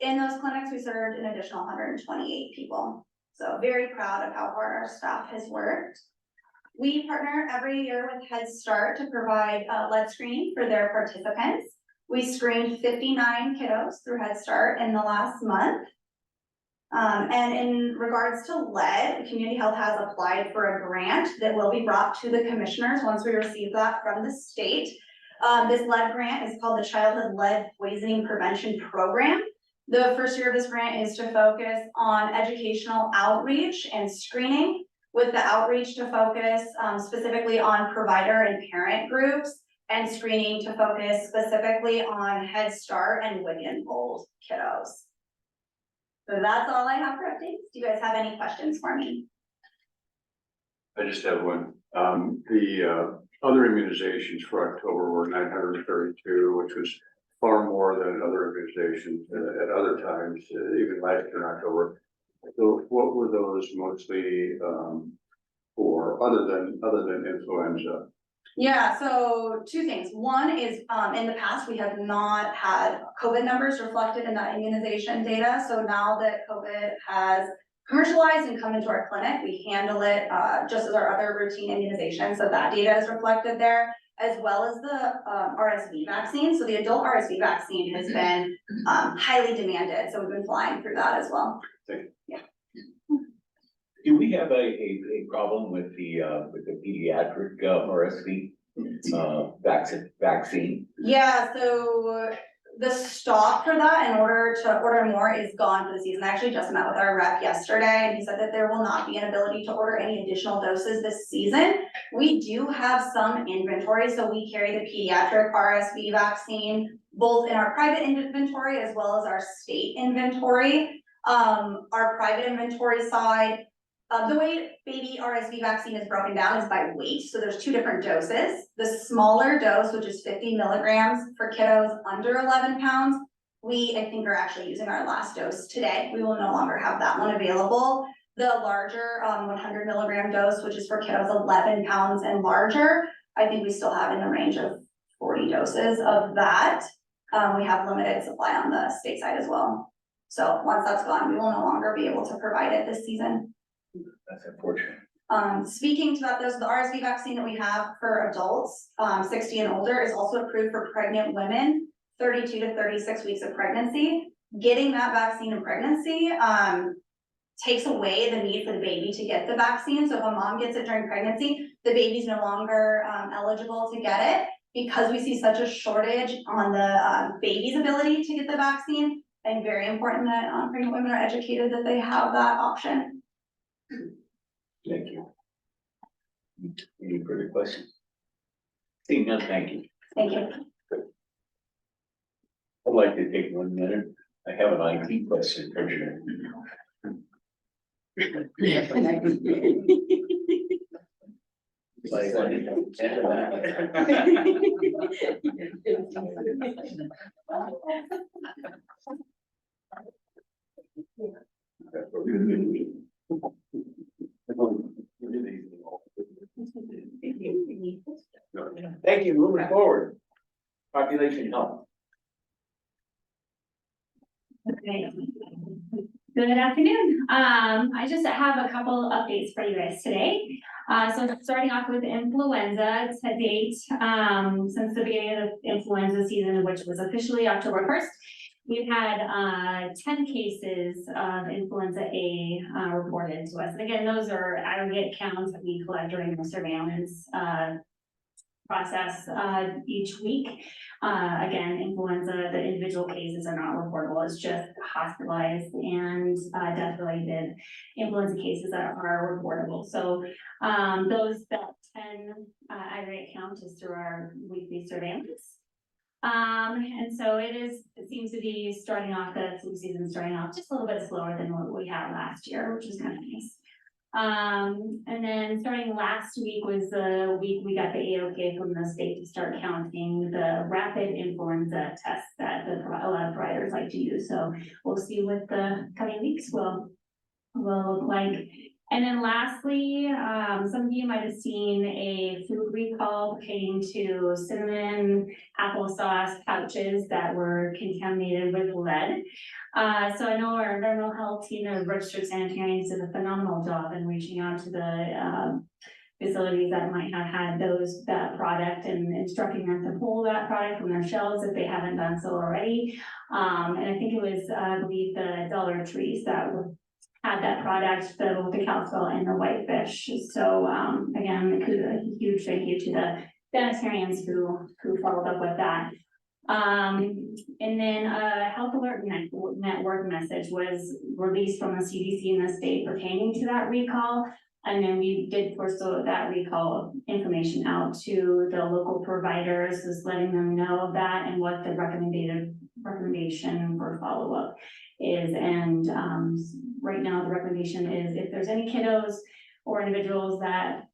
In those clinics, we served an additional 128 people. So very proud of how hard our staff has worked. We partner every year with Head Start to provide lead screening for their participants. We screened 59 kiddos through Head Start in the last month. And in regards to lead, Community Health has applied for a grant that will be brought to the commissioners once we receive that from the state. This lead grant is called the Childhood Lead Poisoning Prevention Program. The first year of this grant is to focus on educational outreach and screening, with the outreach to focus specifically on provider and parent groups, and screening to focus specifically on Head Start and WIC enrolled kiddos. So that's all I have for updates. Do you guys have any questions for me? I just have one. The other immunizations for October were 932, which was far more than other immunizations at other times, even last year in October. So what were those mostly for, other than influenza? Yeah, so 2 things. One is, in the past, we have not had COVID numbers reflected in that immunization data. So now that COVID has commercialized and come into our clinic, we handle it just as our other routine immunization. So that data is reflected there, as well as the RSV vaccine. So the adult RSV vaccine has been highly demanded. So we've been flying through that as well. Do we have a problem with the pediatric RSV vaccine? Yeah, so the stop for that in order to order more is gone for the season. I actually just met with our rep yesterday, and he said that there will not be an ability to order any additional doses this season. We do have some inventory, so we carry the pediatric RSV vaccine both in our private inventory as well as our state inventory. Our private inventory side, the way baby RSV vaccine is broken down is by weight. So there's 2 different doses. The smaller dose, which is 50 milligrams for kiddos under 11 pounds, we, I think, are actually using our last dose today. We will no longer have that one available. The larger 100 milligram dose, which is for kiddos 11 pounds and larger, I think we still have in the range of 40 doses of that. We have limited supply on the state side as well. So once that's gone, we will no longer be able to provide it this season. That's unfortunate. Speaking to that, the RSV vaccine that we have for adults, 60 and older, is also approved for pregnant women, 32 to 36 weeks of pregnancy. Getting that vaccine in pregnancy takes away the need for the baby to get the vaccine. So if a mom gets it during pregnancy, the baby's no longer eligible to get it, because we see such a shortage on the baby's ability to get the vaccine. And very important that pregnant women are educated that they have that option. Thank you. Any further questions? Seeing none, thank you. Thank you. I'd like to take 1 minute. I have an IT question for you. Thank you, moving forward. Population health. Okay. Good afternoon. I just have a couple updates for you guys today. So starting off with influenza to date, since the beginning of the influenza season, which was officially October 1st, we've had 10 cases of influenza A reported to us. And again, those are aggregate counts that we collect during the surveillance process each week. Again, influenza, the individual cases are not reportable, it's just hospitalized and death-related influenza cases that are reportable. So that 10 aggregate count is through our weekly surveillance. And so it seems to be starting off, the flu season starting off just a little bit slower than what we had last year, which is kind of nice. And then starting last week was the week we got the AOK from the state to start counting the rapid influenza tests that a lot of providers like to use. So we'll see what the coming weeks will look like. And then lastly, some of you might have seen a food recall pertaining to cinnamon applesauce pouches that were contaminated with lead. So I know our environmental health team of registered sanitarians did a phenomenal job in reaching out to the facilities that might have had that product and instructing them to pull that product from their shelves if they haven't done so already. And I think it was, I believe, the Dollar Trees that had that product, the Cowspell and the Whitefish. So again, a huge thank you to the sanitarians who followed up with that. And then a health alert network message was released from the CDC in the state pertaining to that recall. And then we did force that recall information out to the local providers, just letting them know of that and what the recommendation for follow-up is. And right now the recommendation is if there's any kiddos or individuals that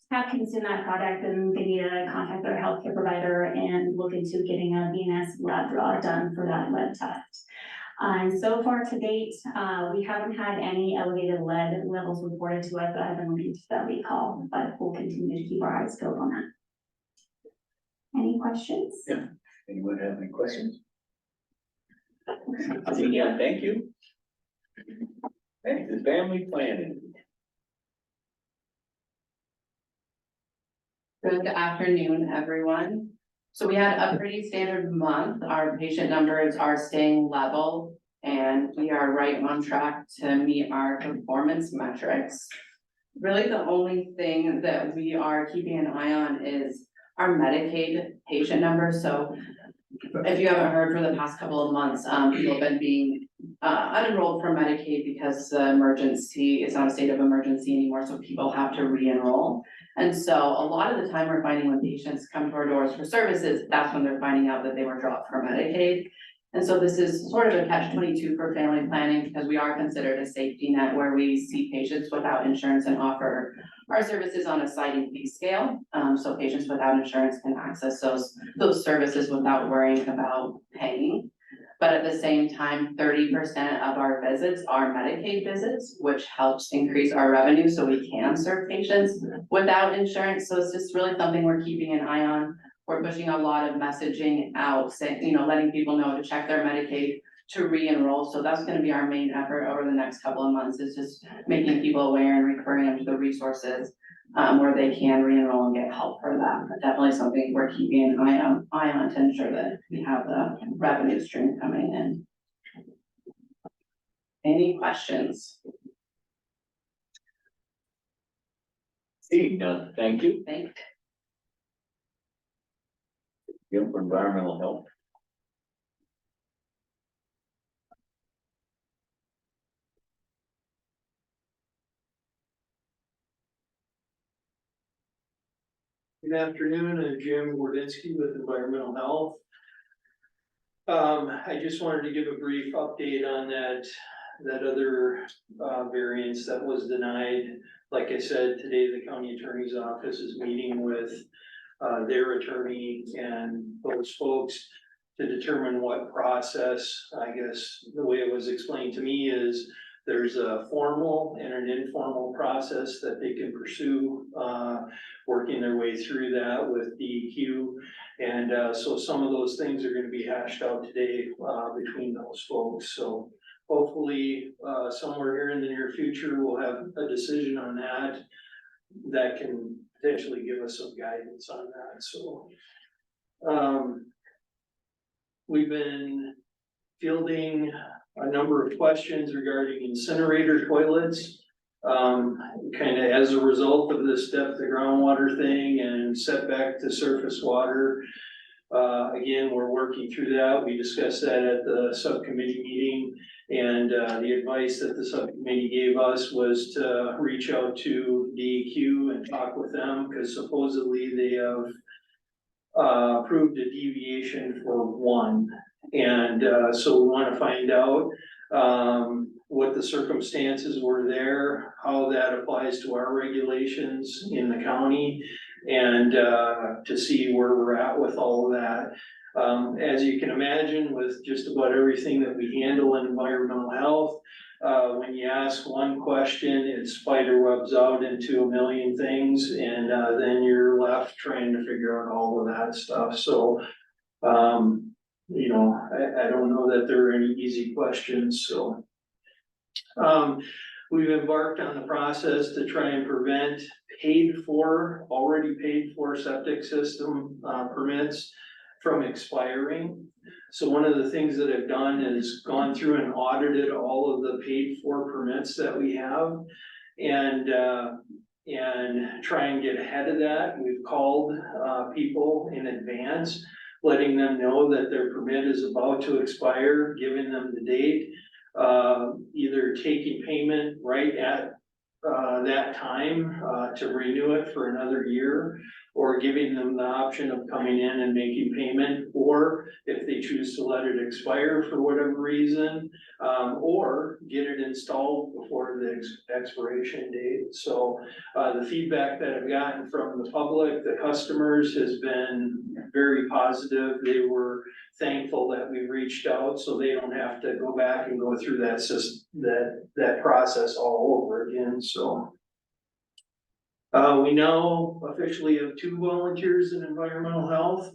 have consumed that product, then they need to contact their healthcare provider and look into getting a VNS lab draw done for that lead test. And so far to date, we haven't had any elevated lead levels reported to us that have been linked to that recall, but we'll continue to keep our eyes peeled on that. Any questions? Yeah. Anyone have any questions? Yeah, thank you. Next is family planning. Good afternoon, everyone. So we had a pretty standard month. Our patient numbers are staying level and we are right on track to meet our performance metrics. Really, the only thing that we are keeping an eye on is our Medicaid patient numbers. So if you haven't heard for the past couple of months, people have been being unenrolled from Medicaid because the emergency, it's not a state of emergency anymore, so people have to re-enroll. And so a lot of the time we're finding when patients come to our doors for services, that's when they're finding out that they were dropped from Medicaid. And so this is sort of a catch-22 for family planning because we are considered a safety net where we see patients without insurance and offer our services on a sliding fee scale. So patients without insurance can access those services without worrying about paying. But at the same time, 30% of our visits are Medicaid visits, which helps increase our revenue so we can serve patients without insurance. So it's just really something we're keeping an eye on. We're pushing a lot of messaging out, saying, letting people know to check their Medicaid to re-enroll. So that's going to be our main effort over the next couple of months, is just making people aware and referring them to the resources where they can re-enroll and get help for that. But definitely something we're keeping an eye on to ensure that we have the revenue stream coming in. Any questions? Seeing none, thank you. Thank Jim for environmental health. Good afternoon, I'm Jim Gordinsky with Environmental Health. I just wanted to give a brief update on that other variance that was denied. Like I said, today the county attorney's office is meeting with their attorney and those folks to determine what process. I guess the way it was explained to me is there's a formal and an informal process that they can pursue, working their way through that with DEQ. And so some of those things are going to be hashed out today between those folks. So hopefully, somewhere here in the near future, we'll have a decision on that. That can potentially give us some guidance on that, so. We've been fielding a number of questions regarding incinerator toilets. Kind of as a result of this depth of groundwater thing and setback to surface water. Again, we're working through that. We discussed that at the subcommittee meeting. And the advice that the subcommittee gave us was to reach out to DEQ and talk with them, because supposedly they have approved a deviation for one. And so we want to find out what the circumstances were there, how that applies to our regulations in the county, and to see where we're at with all of that. As you can imagine, with just about everything that we handle in environmental health, when you ask one question, it spider webs out into a million things, and then you're left trying to figure out all of that stuff. So, you know, I don't know that there are any easy questions, so. We've embarked on the process to try and prevent already paid for septic system permits from expiring. So one of the things that I've done is gone through and audited all of the paid for permits that we have. And try and get ahead of that. We've called people in advance, letting them know that their permit is about to expire, giving them the date. Either taking payment right at that time to renew it for another year, or giving them the option of coming in and making payment, or if they choose to let it expire for whatever reason, or get it installed before the expiration date. So the feedback that I've gotten from the public, the customers, has been very positive. They were thankful that we reached out, so they don't have to go back and go through that that process all over again, so. We now officially have 2 volunteers in environmental health.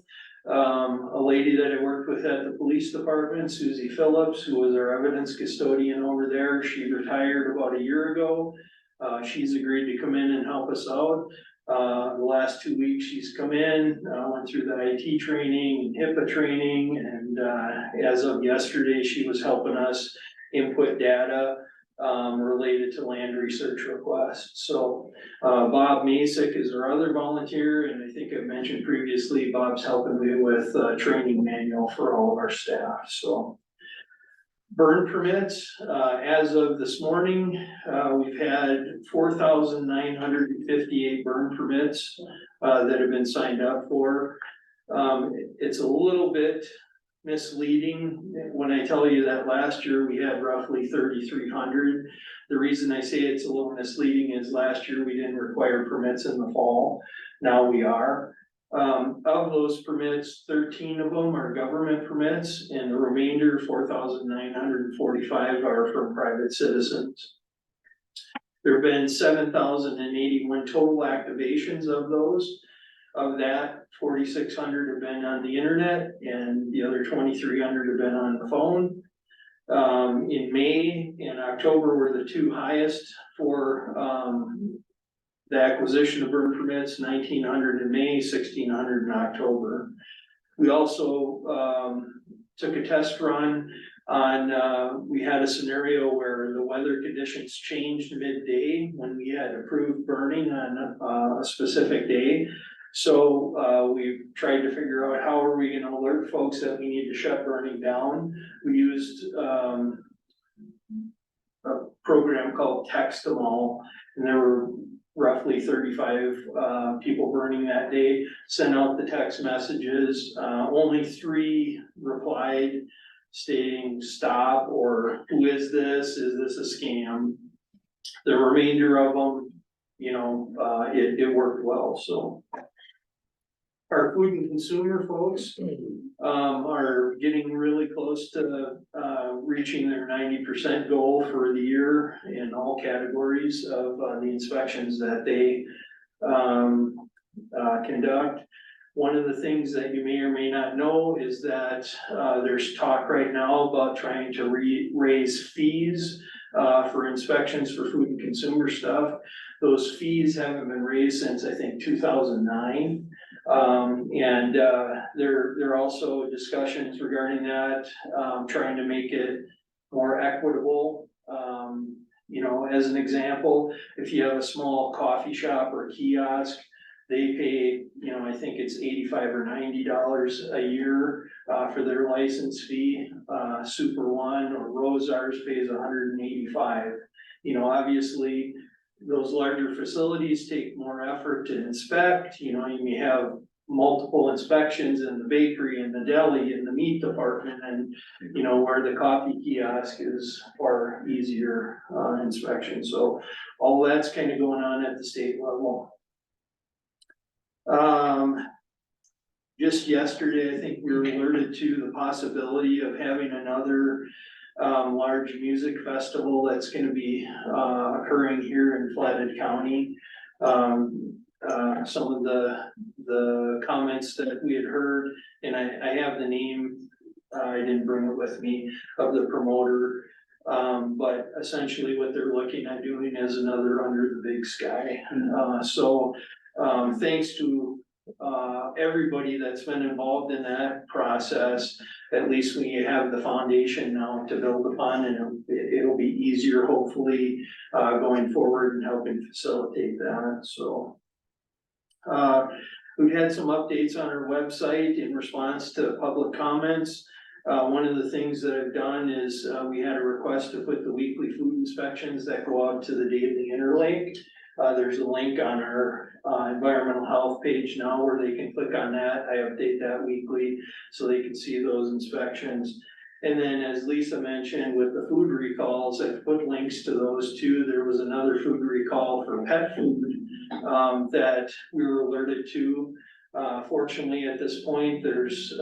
A lady that I worked with at the police department, Susie Phillips, who was our evidence custodian over there. She retired about a year ago. She's agreed to come in and help us out. The last 2 weeks she's come in, went through the IT training and HIPAA training, and as of yesterday, she was helping us input data related to land research requests. So Bob Masick is our other volunteer, and I think I mentioned previously, Bob's helping me with training manual for all of our staff, so. Burn permits, as of this morning, we've had 4,958 burn permits that have been signed up for. It's a little bit misleading when I tell you that last year we had roughly 3,300. The reason I say it's a little misleading is last year we didn't require permits in the fall. Now we are. Of those permits, 13 of them are government permits, and the remainder, 4,945, are from private citizens. There have been 7,081 total activations of those. Of that, 4,600 have been on the internet, and the other 2,300 have been on the phone. In May and October were the 2 highest for the acquisition of burn permits, 1,900 in May, 1,600 in October. We also took a test run on, we had a scenario where the weather conditions changed midday when we had approved burning on a specific day. So we tried to figure out how are we gonna alert folks that we need to shut burning down. We used a program called Text Them All, and there were roughly 35 people burning that day. Sent out the text messages, only 3 replied stating stop or who is this a scam. The remainder of them, you know, it worked well, so. Our food and consumer folks are getting really close to reaching their 90% goal for the year in all categories of the inspections that they conduct. one of the things that you may or may not know is that, there's talk right now about trying to raise fees, for inspections for food and consumer stuff. Those fees haven't been raised since, I think, 2009. There are also discussions regarding that, trying to make it more equitable. You know, as an example, if you have a small coffee shop or kiosk, they pay, you know, I think it's $85 or $90 a year, for their license fee. Super One or Rosars pays $185. You know, obviously, those larger facilities take more effort to inspect. You know, you may have multiple inspections in the bakery and the deli and the meat department, and, you know, where the coffee kiosk is far easier, inspection. So all that's kind of going on at the state level. Just yesterday, I think we were alerted to the possibility of having another large music festival that's gonna be occurring here in Flathead County. Some of the comments that we had heard, and I have the name, I didn't bring it with me, of the promoter. But essentially what they're looking at doing is another Under the Big Sky. Thanks to everybody that's been involved in that process. At least we have the foundation now to build upon, and it'll be easier, hopefully, going forward and helping facilitate that, so. We've had some updates on our website in response to public comments. One of the things that I've done is, we had a request to put the weekly food inspections that go out to the daily interlake. There's a link on our environmental health page now where they can click on that. I update that weekly so they can see those inspections. And then, as Lisa mentioned, with the food recalls, I've put links to those too. There was another food recall for pet food that we were alerted to. Fortunately, at this point, there's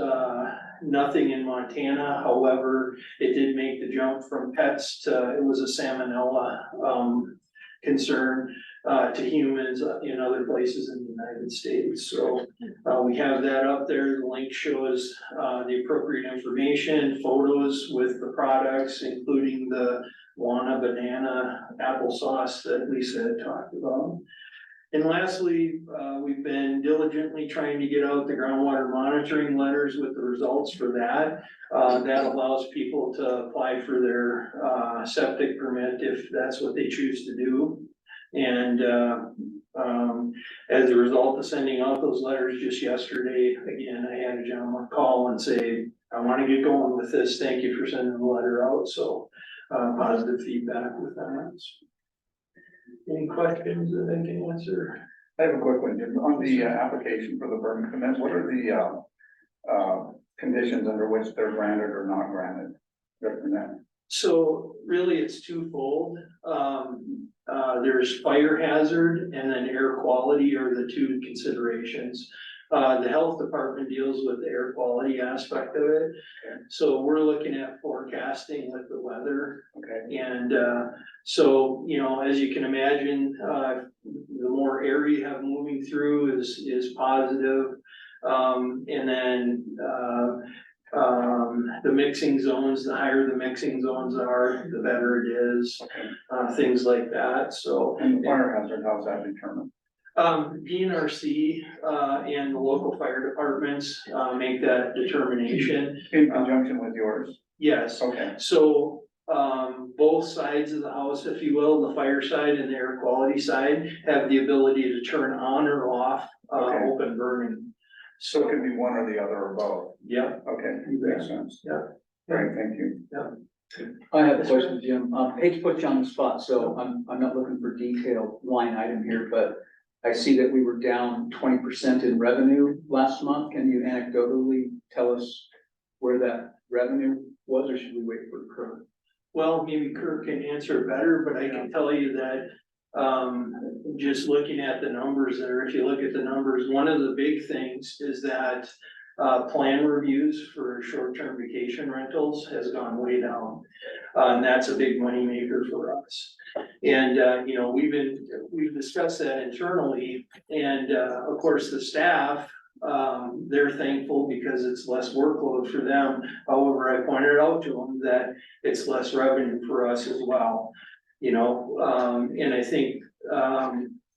nothing in Montana. However, it did make the jump from pets to, it was a salmonella concern to humans in other places in the United States. So we have that up there. The link shows the appropriate information, photos with the products, including the Wana banana applesauce that Lisa had talked about. And lastly, we've been diligently trying to get out the groundwater monitoring letters with the results for that. That allows people to apply for their septic permit if that's what they choose to do. And as a result of sending out those letters just yesterday, again, I had a gentleman call and say, I want to get going with this. Thank you for sending the letter out. So positive feedback with that. Any questions that I can answer? I have a quick one, Jim. On the application for the burn permit, what are the conditions under which they're granted or not granted? So really, it's twofold. There's fire hazard and then air quality are the two considerations. The health department deals with the air quality aspect of it. So we're looking at forecasting with the weather. Okay. And so, you know, as you can imagine, the more air you have moving through is positive. And then the mixing zones, the higher the mixing zones are, the better it is. Okay. Things like that, so. And the fire hazard, how's that determined? PNRC and the local fire departments make that determination. In conjunction with yours? Yes. Okay. So both sides of the house, if you will, the fire side and the air quality side, have the ability to turn on or off open burning. So it could be one or the other or both? Yeah. Okay, makes sense. Yeah. Great, thank you. Yeah. I have a question, Jim. Hate to put you on the spot, so I'm not looking for detailed line item here, but I see that we were down 20% in revenue last month. Can you anecdotally tell us where that revenue was, or should we wait for Kurt? Well, maybe Kurt can answer it better, but I can tell you that just looking at the numbers there, if you look at the numbers, one of the big things is that plan reviews for short-term vacation rentals has gone way down. And that's a big moneymaker for us. And you know, we've discussed that internally, and of course, the staff they're thankful because it's less workload for them. However, I pointed out to them that it's less revenue for us as well. You know, and I think,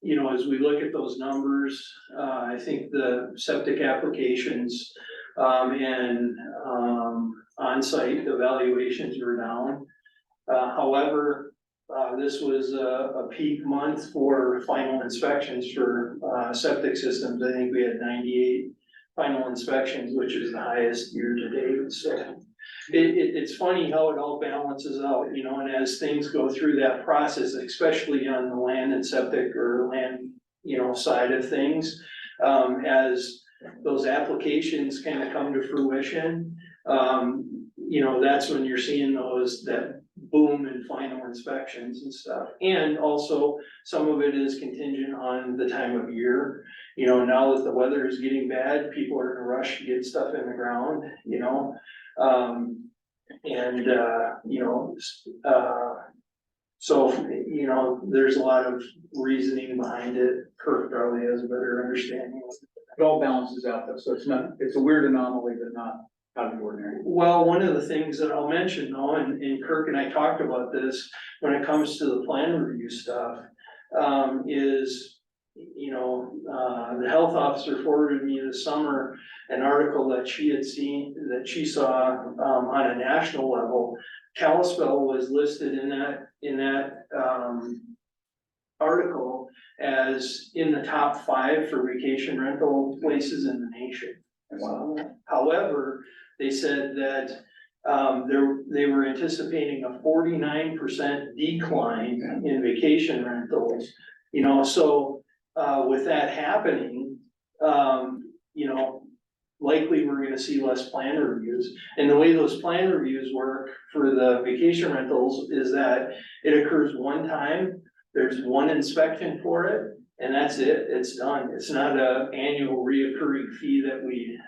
you know, as we look at those numbers, I think the septic applications, and, on-site evaluations are down. However, this was a peak month for final inspections for, septic systems. I think we had 98 final inspections, which is the highest year to date, so. It's funny how it all balances out, you know, and as things go through that process, especially on the land and septic or land, you know, side of things. As those applications kind of come to fruition, you know, that's when you're seeing that boom in final inspections and stuff. And also, some of it is contingent on the time of year. You know, now that the weather is getting bad, people are in a rush to get stuff in the ground, you know. You know, so, you know, there's a lot of reasoning behind it. Kirk probably has a better understanding. It all balances out though, so it's a weird anomaly, but not out of the ordinary. Well, one of the things that I'll mention though, and Kirk and I talked about this, when it comes to the plan review stuff, is, you know, the health officer forwarded me this summer an article that she had seen, that she saw, on a national level. Kalispell was listed in that article as in the top 5 for vacation rental places in the nation. Wow. However, they said that they were anticipating a 49% decline in vacation rentals. You know, so with that happening, you know, likely we're gonna see less plan reviews. And the way those plan reviews work for the vacation rentals is that it occurs one time, there's one inspection for it, and that's it, it's done. It's not an annual reoccurring fee that we,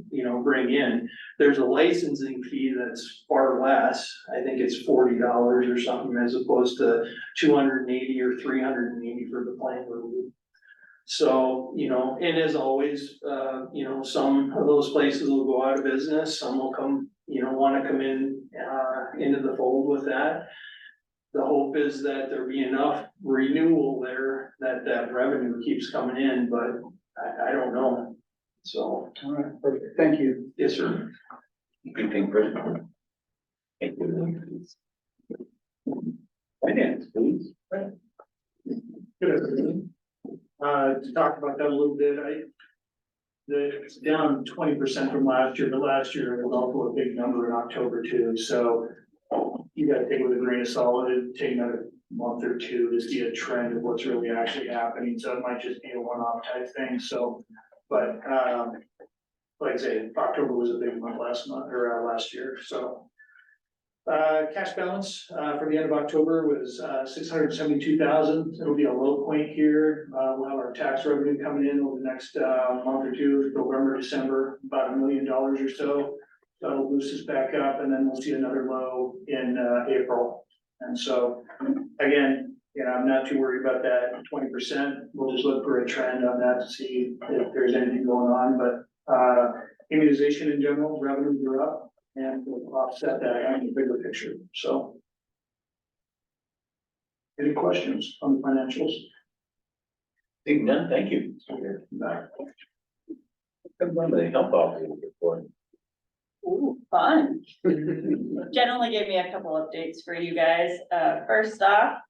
you know, bring in. There's a licensing fee that's far less. I think it's $40 or something as opposed to $280 or $380 for the plan review. So, you know, and as always, you know, some of those places will go out of business, some will come, you know, wanna come in, into the fold with that. The hope is that there be enough renewal there that revenue keeps coming in, but I don't know, so. All right, perfect, thank you. Yes, sir. Good thing, Chris. Thank you. Finance, please. Good afternoon. To talk about that a little bit, it's down 20% from last year, but last year was also a big number in October too, so you gotta take it with a grain of salt, it'd take another month or two to see a trend of what's really actually happening, so it might just be a one-off type thing, so, but, like I say, October was a big month last year, so. Cash balance, for the end of October was, 672,000. It'll be a low point here. We'll have our tax revenue coming in over the next, month or two, November, December, about $1 million or so. That'll boost us back up, and then we'll see another low in, April. And so, again, you know, I'm not too worried about that 20%. We'll just look for a trend on that to see if there's anything going on, but, immunization in general, revenues are up. And we'll offset that in the bigger picture, so. Any questions on the financials? Seeing none, thank you. Come on, the help officer report. Ooh, fun. Generally gave me a couple updates for you guys. First off,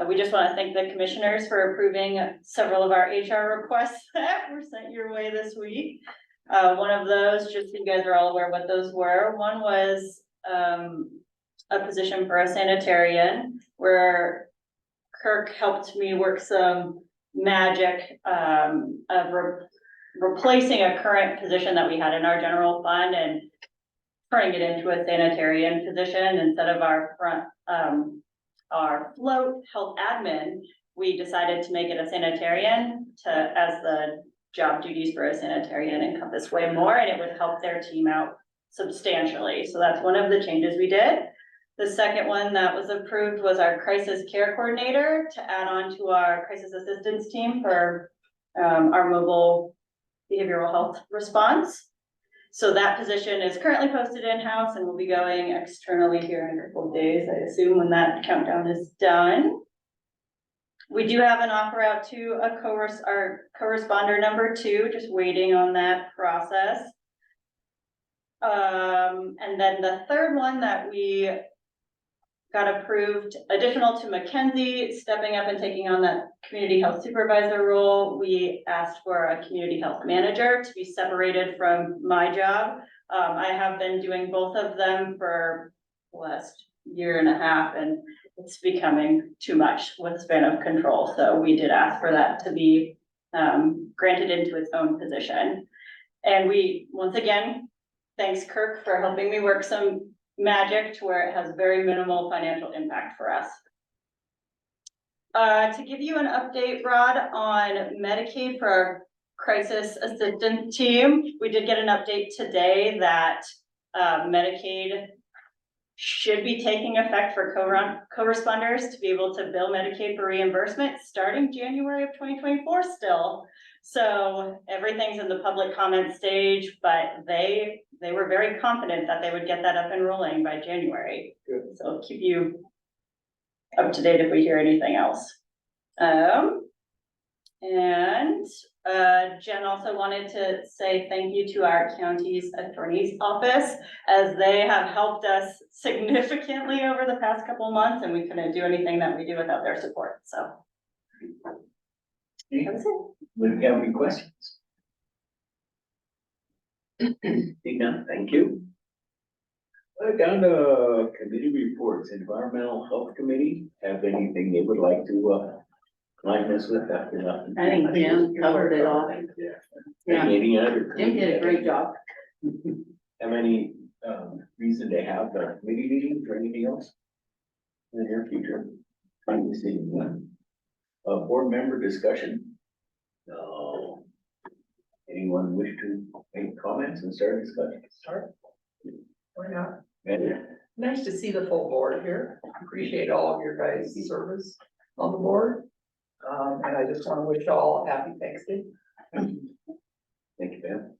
we just want to thank the commissioners for approving several of our HR requests that were sent your way this week. One of those, just so you guys are all aware what those were, one was a position for a sanitarian where Kirk helped me work some magic of replacing a current position that we had in our general fund and turning it into a sanitarian position instead of our float health admin. We decided to make it a sanitarian as the job duties for a sanitarian encompass way more, and it would help their team out substantially. So that's one of the changes we did. The second one that was approved was our crisis care coordinator to add on to our crisis assistance team for our mobile behavioral health response. So that position is currently posted in-house and will be going externally here in a couple of days, I assume, when that countdown is done. We do have an offer out to our co-responder number 2, just waiting on that process. And then the third one that we got approved, additional to Mackenzie, stepping up and taking on that community health supervisor role. We asked for a community health manager to be separated from my job. I have been doing both of them for the last year and a half, and it's becoming too much with span of control. So we did ask for that to be granted into its own position. And we, once again, thanks Kirk for helping me work some magic to where it has very minimal financial impact for us. To give you an update, Rod, on Medicaid for our crisis assistance team, we did get an update today that Medicaid should be taking effect for co-responders to be able to bill Medicaid for reimbursement starting January of 2024 still. So everything's in the public comment stage, but they were very confident that they would get that up and rolling by January. Good. So I'll keep you up to date if we hear anything else. Jen also wanted to say thank you to our county's attorney's office, as they have helped us significantly over the past couple months, and we couldn't do anything that we do without their support, so. That's it. Would you have any questions? Thank you. Down to committee reports, Environmental Health Committee, have anything they would like to line us with after nothing? I think Jim covered it all. Yeah. Any other? Jim did a great job. Have any reason to have the committee meetings or anything else in the near future? I'm seeing one. Board member discussion? No. Anyone wish to make comments and start discussion? Start. Why not? Yeah. Nice to see the full board here. Appreciate all of your guys' service on the board. And I just want to wish you all a happy Thanksgiving. Thank you, Ben.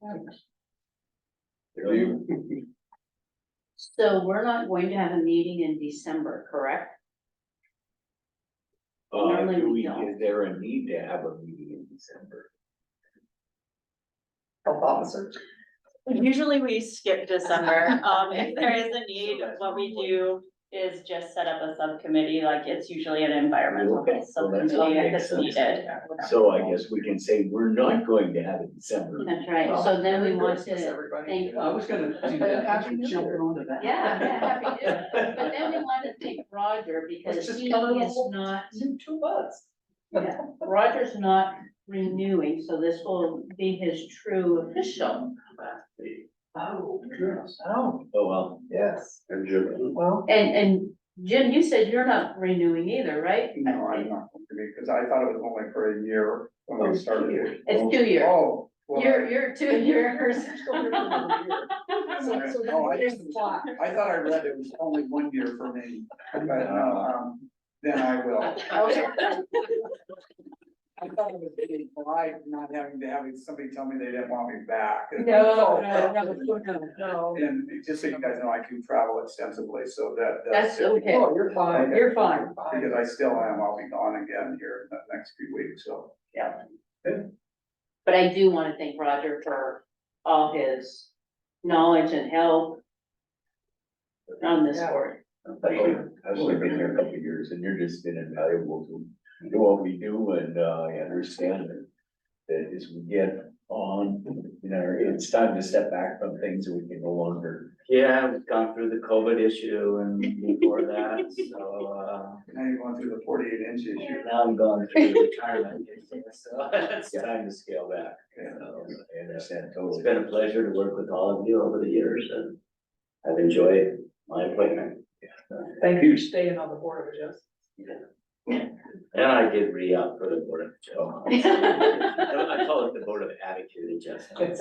So we're not going to have a meeting in December, correct? Normally we don't. Is there a need to have a meeting in December? Health officer. Usually we skip December. If there is a need, what we do is just set up a subcommittee, like it's usually an environmental Okay, so that's subcommittee if makes it's sense. needed. So I guess we can say we're not going to have it in December. That's right, so then we want to Everybody. thank. I was gonna do that. Happy New Jump Year. onto that. Yeah, happy New Year. But then we want to thank Roger because Let's just he cover the is whole- not, You 2 months. yeah, Roger's not renewing, so this will be his true official. Oh, yes. Oh, Oh, well. yes. And Jim, Well, And Jim, you said you're not renewing either, right? No, I'm not going to be, because I thought it was only for a year when we started. It's 2 years. Oh. well, You're 2 years. No, I thought I read it was only 1 year for me, but no, then I will. I thought it was being polite, not having to have somebody tell me they didn't want me back. No. And just so you guys know, I do travel extensively, so That's okay. oh, you're fine. Okay. You're fine. Because I still am, I'll be gone again here in the next few weeks, so. Yeah. But I do want to thank Roger for all his knowledge and help on this Yeah. board. I've only been here a couple of years and you're just been invaluable to do what we do, and I understand that as we get on, you know, it's time to step back from things that we can no longer. Yeah, we've gone through the COVID issue and before that, so, Now you're going through the 48-inch issue. now I'm going through the retirement issue, so It's time to scale back. I understand it's totally. been a pleasure to work with all of you over the years, and I've enjoyed my appointment. Thank you for staying on the board of adjustment. And I did re-up for the board of adjustment. I call it the board of attitude adjustments.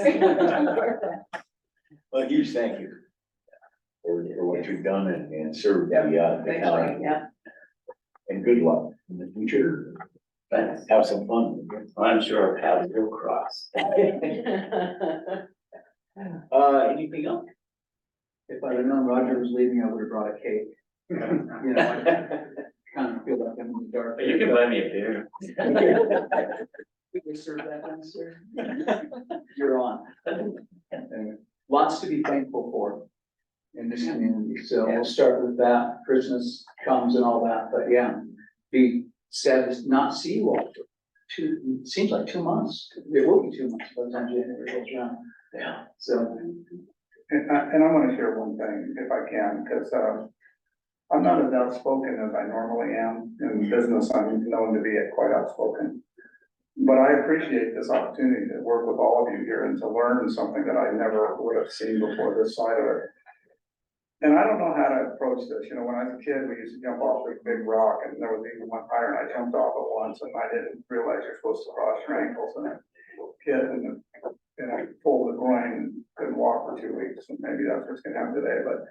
Well, huge thank you for what you've done and served the Thanks, county. Yeah. And good luck in the future. Have some fun. I'm sure paths will cross. Anything else? If I'd have known Roger was leaving, I would have brought a cake. You know, I kind of feel like I'm in the dark. You can buy me a beer. We can serve that downstairs. You're on. Anyway, lots to be thankful for in this community, so we'll start with that. Christmas comes and all that, but yeah, be sad to not see you all for it seems like 2 months. It will be 2 months by the time January rolls around. Yeah. So. And I want to share one thing if I can, because I'm not as outspoken as I normally am. In business, I'm known to be quite outspoken. But I appreciate this opportunity to work with all of you here and to learn something that I never would have seen before this side of it. And I don't know how to approach this. You know, when I was a kid, we used to jump off this big rock, and there was even one higher, and I jumped off it once, and I didn't realize you're supposed to cross your ankles, and I hit and I pulled the groin and couldn't walk for 2 weeks, and maybe that's what's gonna happen today. But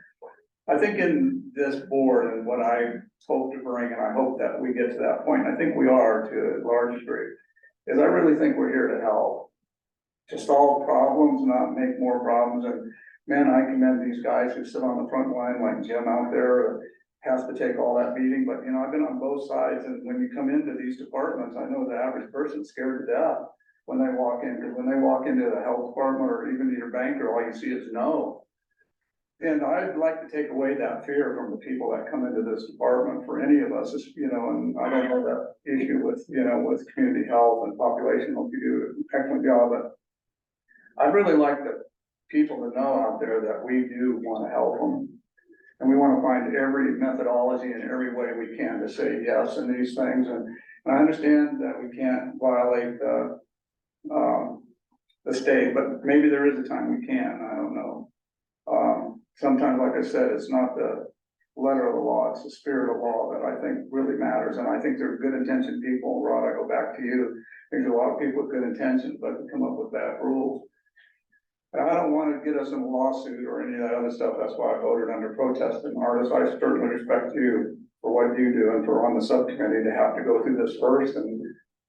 I think in this board and what I hope to bring, and I hope that we get to that point, I think we are to a large degree, is I really think we're here to help, to solve problems, not make more problems. And man, I commend these guys who sit on the front line like Jim out there, has to take all that beating. But you know, I've been on both sides, and when you come into these departments, I know the average person's scared to death when they walk in, because when they walk into the health department or even to your banker, all you see is no. And I'd like to take away that fear from the people that come into this department for any of us, you know, and I don't know that issue with, you know, with community health and population, hope you do an excellent job, but I'd really like the people to know out there that we do want to help them. And we want to find every methodology and every way we can to say yes in these things. And I understand that we can't violate the state, but maybe there is a time we can, I don't know. Sometimes, like I said, it's not the letter of the law, it's the spirit of law that I think really matters. And I think there's good intentioned people, Rod, I go back to you. There's a lot of people with good intentions, but can come up with bad rules. And I don't want to get us in a lawsuit or any of that other stuff. That's why I voted under protest. And artists, I certainly respect you for what you do and for on the subcommittee to have to go through this first and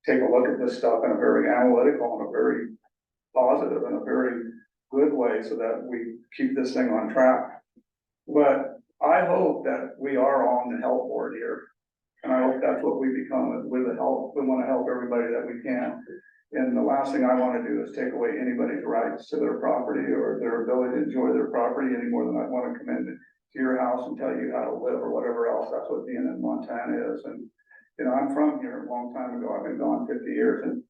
take a look at this stuff in a very analytical and a very positive and a very good way so that we keep this thing on track. But I hope that we are on the health board here. And I hope that's what we become with the help. We want to help everybody that we can. And the last thing I want to do is take away anybody's rights to their property or their ability to enjoy their property any more than I want to come into your house and tell you how to live or whatever else. That's what being in Montana is. And, you know, I'm from here a long time ago. I've been gone 50 years. And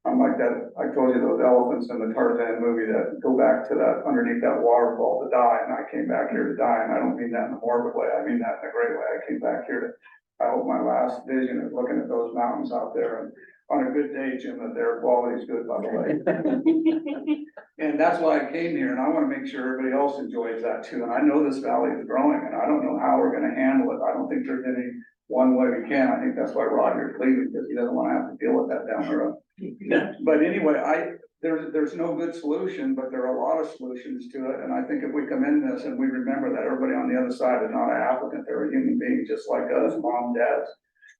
I'm like that, I told you those elephants in the Tarzan movie that go back to that underneath that waterfall to die, and I came back here to die, and I don't mean that in a morbid way, I mean that in a great way. I came back here to, I hope my last vision is looking at those mountains out there, and on a good day, Jim, that their quality is good, by the way. And that's why I came here, and I wanna make sure everybody else enjoys that too, and I know this valley is growing, and I don't know how we're gonna handle it. I don't think there's any one way we can. I think that's why Roger's leaving, because he doesn't wanna have to deal with that down the road. But anyway, there's no good solution, but there are a lot of solutions to it. And I think if we come in this and we remember that everybody on the other side is not an applicant, they're a human being just like us, mom, dads,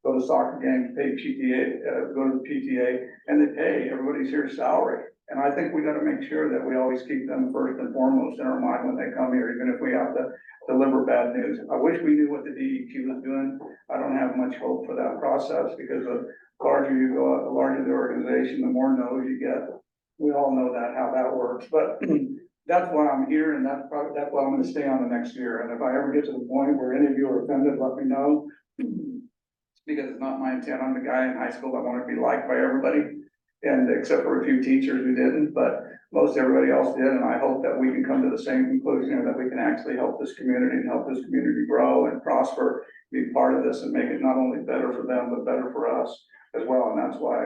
go to soccer games, pay PTA, go to the PTA, and they pay everybody's here salary. And I think we gotta make sure that we always keep them first and foremost in our mind when they come here, even if we have to deliver bad news. I wish we knew what the DEQ was doing. I don't have much hope for that process because the larger you go up, the larger the organization, the more no's you get. We all know that, how that works, but that's why I'm here, and that's why I'm gonna stay on the next year. And if I ever get to the point where any of you are offended, let me know. Because it's not my intent. I'm the guy in high school that wanted to be liked by everybody. And except for a few teachers who didn't, but most everybody else did. And I hope that we can come to the same conclusion, and that we can actually help this community and help this community grow and prosper, be part of this and make it not only better for them, but better for us as well. And that's why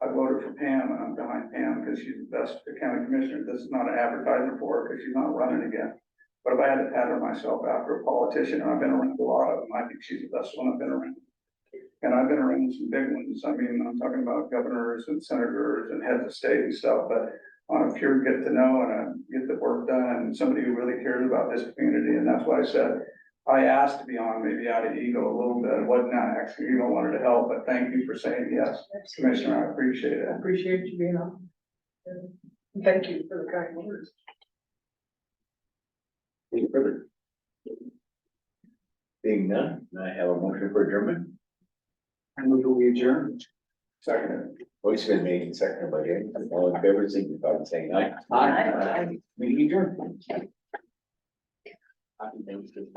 I voted for Pam, and I'm behind Pam because she's the best county commissioner. This is not an advertisement for her because she's not running again. But if I had to pattern myself after a politician, and I've been around a lot of them, I think she's the best one I've been around. And I've been around some big ones. I mean, I'm talking about governors and senators and heads of state and stuff, but on a pure get to know and get the work done, and somebody who really cares about this community. And that's why I said, I asked to be on, maybe out of ego a little bit, it wasn't actually, you don't wanted to help, but thank you for saying yes, Commissioner, I appreciate it. I appreciate you being on. And thank you for the kind words. Any further? Being none, I have a motion for adjournment. I move that we adjourn. Second. Voice been made and seconded by James. All in favor, signify by saying aye. Aye. Meeting adjourned. Happy Thanksgiving.